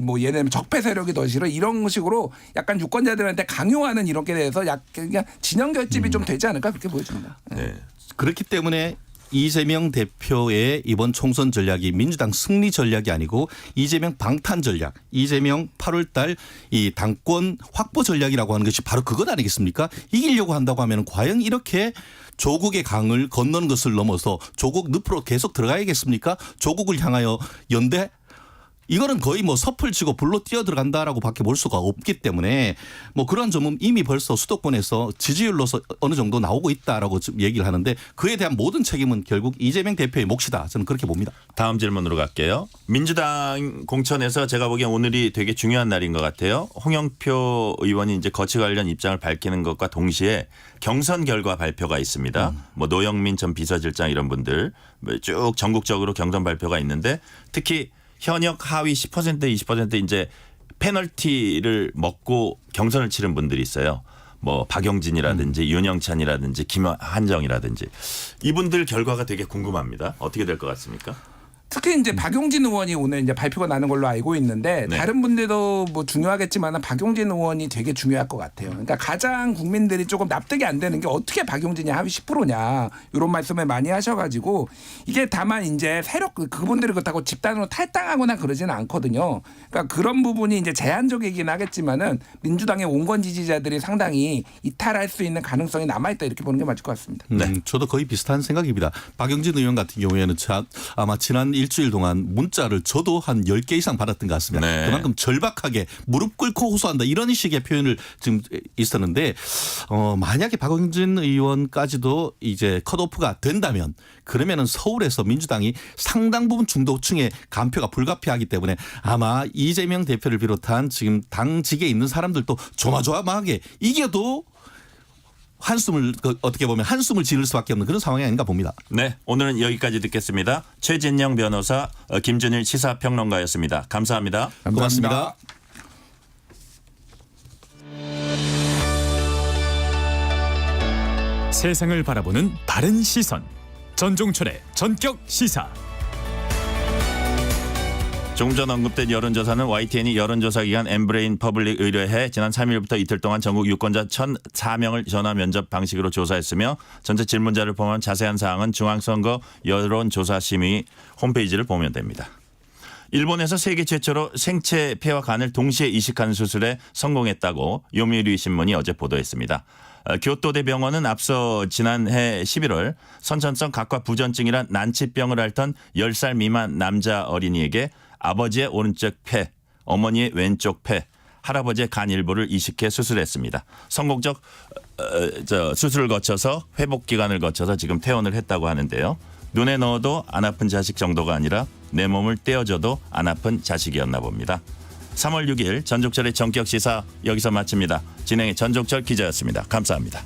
뭐 얘네는 적폐 세력이 더 싫어 이런 식으로 약간 유권자들한테 강요하는 이렇게 돼서 약간 진영 결집이 좀 되지 않을까 그렇게 보여집니다. 네. 그렇기 때문에 이재명 대표의 이번 총선 전략이 민주당 승리 전략이 아니고 이재명 방탄 전략, 이재명 8월 달 이 당권 확보 전략이라고 하는 것이 바로 그것 아니겠습니까? 이기려고 한다고 하면 과연 이렇게 조국의 강을 건너는 것을 넘어서 조국 늪으로 계속 들어가야겠습니까? 조국을 향하여 연대? 이거는 거의 뭐 섭을 지고 불로 뛰어 들어간다라고 밖에 볼 수가 없기 때문에 뭐 그런 점은 이미 벌써 수도권에서 지지율로서 어느 정도 나오고 있다라고 얘기를 하는데 그에 대한 모든 책임은 결국 이재명 대표의 몫이다. 저는 그렇게 봅니다. 다음 질문으로 갈게요. 민주당 공천에서 제가 보기엔 오늘이 되게 중요한 날인 것 같아요. 홍영표 의원이 이제 거취 관련 입장을 밝히는 것과 동시에 경선 결과 발표가 있습니다. 뭐 노영민 전 비서실장 이런 분들 쭉 전국적으로 경선 발표가 있는데 특히 현역 하위 10% 20% 이제 페널티를 먹고 경선을 치른 분들이 있어요. 뭐 박용진이라든지 윤영찬이라든지 김한정이라든지 이분들 결과가 되게 궁금합니다. 어떻게 될 것 같습니까? 특히 이제 박용진 의원이 오늘 이제 발표가 나는 걸로 알고 있는데 다른 분들도 뭐 중요하겠지만 박용진 의원이 되게 중요할 것 같아요. 그러니까 가장 국민들이 조금 납득이 안 되는 게 어떻게 박용진이 하위 10%냐 이런 말씀을 많이 하셔가지고 이게 다만 이제 세력 그분들이 그렇다고 집단으로 탈당하거나 그러지는 않거든요. 그러니까 그런 부분이 이제 제한적이긴 하겠지만은 민주당의 온건 지지자들이 상당히 이탈할 수 있는 가능성이 남아있다 이렇게 보는 게 맞을 것 같습니다. 저도 거의 비슷한 생각입니다. 박용진 의원 같은 경우에는 아마 지난 일주일 동안 문자를 저도 한 10개 이상 받았던 것 같습니다. 그만큼 절박하게 무릎 꿇고 호소한다 이런 식의 표현을 지금 있었는데 만약에 박용진 의원까지도 이제 컷오프가 된다면 그러면은 서울에서 민주당이 상당 부분 중도층의 간표가 불가피하기 때문에 아마 이재명 대표를 비롯한 지금 당직에 있는 사람들도 조마조마하게 이겨도 한숨을 어떻게 보면 한숨을 지를 수밖에 없는 그런 상황이 아닌가 봅니다. 네, 오늘은 여기까지 듣겠습니다. 최진영 변호사, 김준일 시사평론가였습니다. 감사합니다. 고맙습니다. 세상을 바라보는 다른 시선. 전종철의 전격 시사. 조금 전 언급된 여론조사는 YTN이 여론조사 기관 엠브레인 퍼블릭 의뢰해 지난 3일부터 이틀 동안 전국 유권자 1,004명을 전화 면접 방식으로 조사했으며 전체 질문자를 포함한 자세한 사항은 중앙선거 여론조사심의 홈페이지를 보면 됩니다. 일본에서 세계 최초로 생체 폐와 간을 동시에 이식하는 수술에 성공했다고 요미우리 신문이 어제 보도했습니다. 교토대 병원은 앞서 지난해 11월 선천성 각과 부전증이란 난치병을 앓던 10살 미만 남자 어린이에게 아버지의 오른쪽 폐, 어머니의 왼쪽 폐, 할아버지의 간 일부를 이식해 수술했습니다. 성공적 수술을 거쳐서 회복 기간을 거쳐서 지금 퇴원을 했다고 하는데요. 눈에 넣어도 안 아픈 자식 정도가 아니라 내 몸을 떼어줘도 안 아픈 자식이었나 봅니다. 3월 6일 전종철의 전격시사 여기서 마칩니다. 진행의 전종철 기자였습니다. 감사합니다.